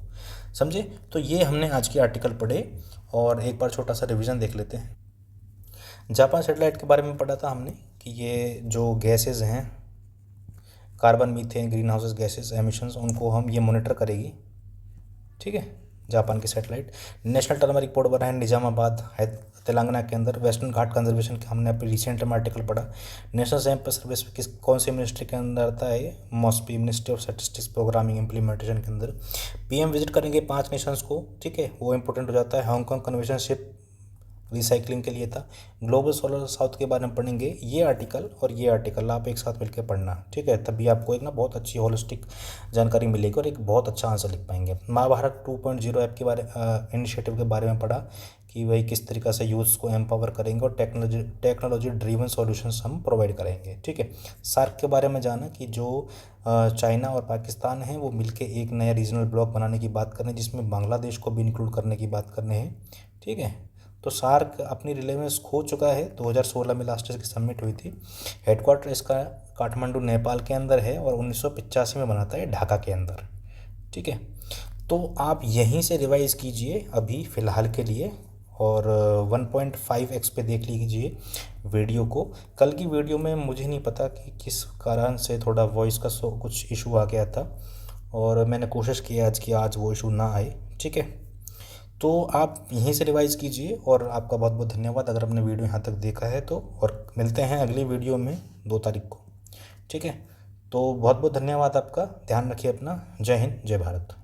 समझे। तो ये हमने आज के आर्टिकल पढ़े, और एक बार छोटा सा रिवीजन देख लेते हैं। जापान सैटेलाइट के बारे में पढ़ा था हमने कि ये जो गैसेज हैं, carbon, methane, green houses gases emissions, उनको हम ये मॉनिटर करेगी। ठीक है, जापान की सैटेलाइट। नेशनल टर्मरिक बोर्ड बना है निजामाबाद तेलंगाना के अंदर। वेस्टर्न घाट कंजर्वेशन का हमने अभी रिसेंट में आर्टिकल पढ़ा। नेशनल सैंपल सर्विस किस कौन सी मिनिस्ट्री के अंदर आता है ये? MoSPI, Ministry of Statistics Programming Implementation के अंदर। पीएम विजिट करेंगे 5 नेशंस को, ठीक है, वो इंपॉर्टेंट हो जाता है। हांगकांग कन्वेंशन शिप रिसाइकलिंग के लिए था। ग्लोबल सोलर साउथ के बारे में पढ़ेंगे। ये आर्टिकल और ये आर्टिकल आप एक साथ मिलकर पढ़ना, ठीक है, तभी आपको एक ना बहुत अच्छी होलिस्टिक जानकारी मिलेगी और एक बहुत अच्छा आंसर लिख पाएंगे। महाभारत 2.0 ऐप के बारे इनिशिएटिव के बारे में पढ़ा कि वही किस तरीक़ा से यूथ्स को एम्पावर करेंगे और टेक्नोलॉजी ड्रिवन सॉल्यूशंस हम प्रोवाइड करेंगे, ठीक है। सार्क के बारे में जाना कि जो चाइना और पाकिस्तान है वो मिलके एक नया रीजनल ब्लॉक बनाने की बात कर रहे हैं, जिसमें बांग्लादेश को भी इंक्लूड करने की बात करने हैं, ठीक है। तो सार्क अपनी रिलेवेंस खो चुका है। 2016 में लास्ट इसकी समिट हुई थी। हेडक्वार्टर इसका काठमांडू नेपाल के अंदर है और 1985 में बना था ये ढाका के अंदर, ठीक है। तो आप यहीं से रिवाइज़ कीजिए अभी फ़िलहाल के लिए और 1.5x पे देख लीजिए वीडियो को। कल की वीडियो में मुझे नहीं पता कि किस कारण से थोड़ा वॉइस का कुछ इशू आ गया था और मैंने कोशिश की आज कि आज वो इशू ना आए, ठीक है। तो आप यहीं से रिवाइज़ कीजिए और आपका बहुत बहुत धन्यवाद अगर आपने वीडियो यहाँ तक देखा है तो। और मिलते हैं अगली वीडियो में 2 तारीख को, ठीक है। तो बहुत बहुत धन्यवाद आपका, ध्यान रखिए अपना। जय हिंद, जय भारत।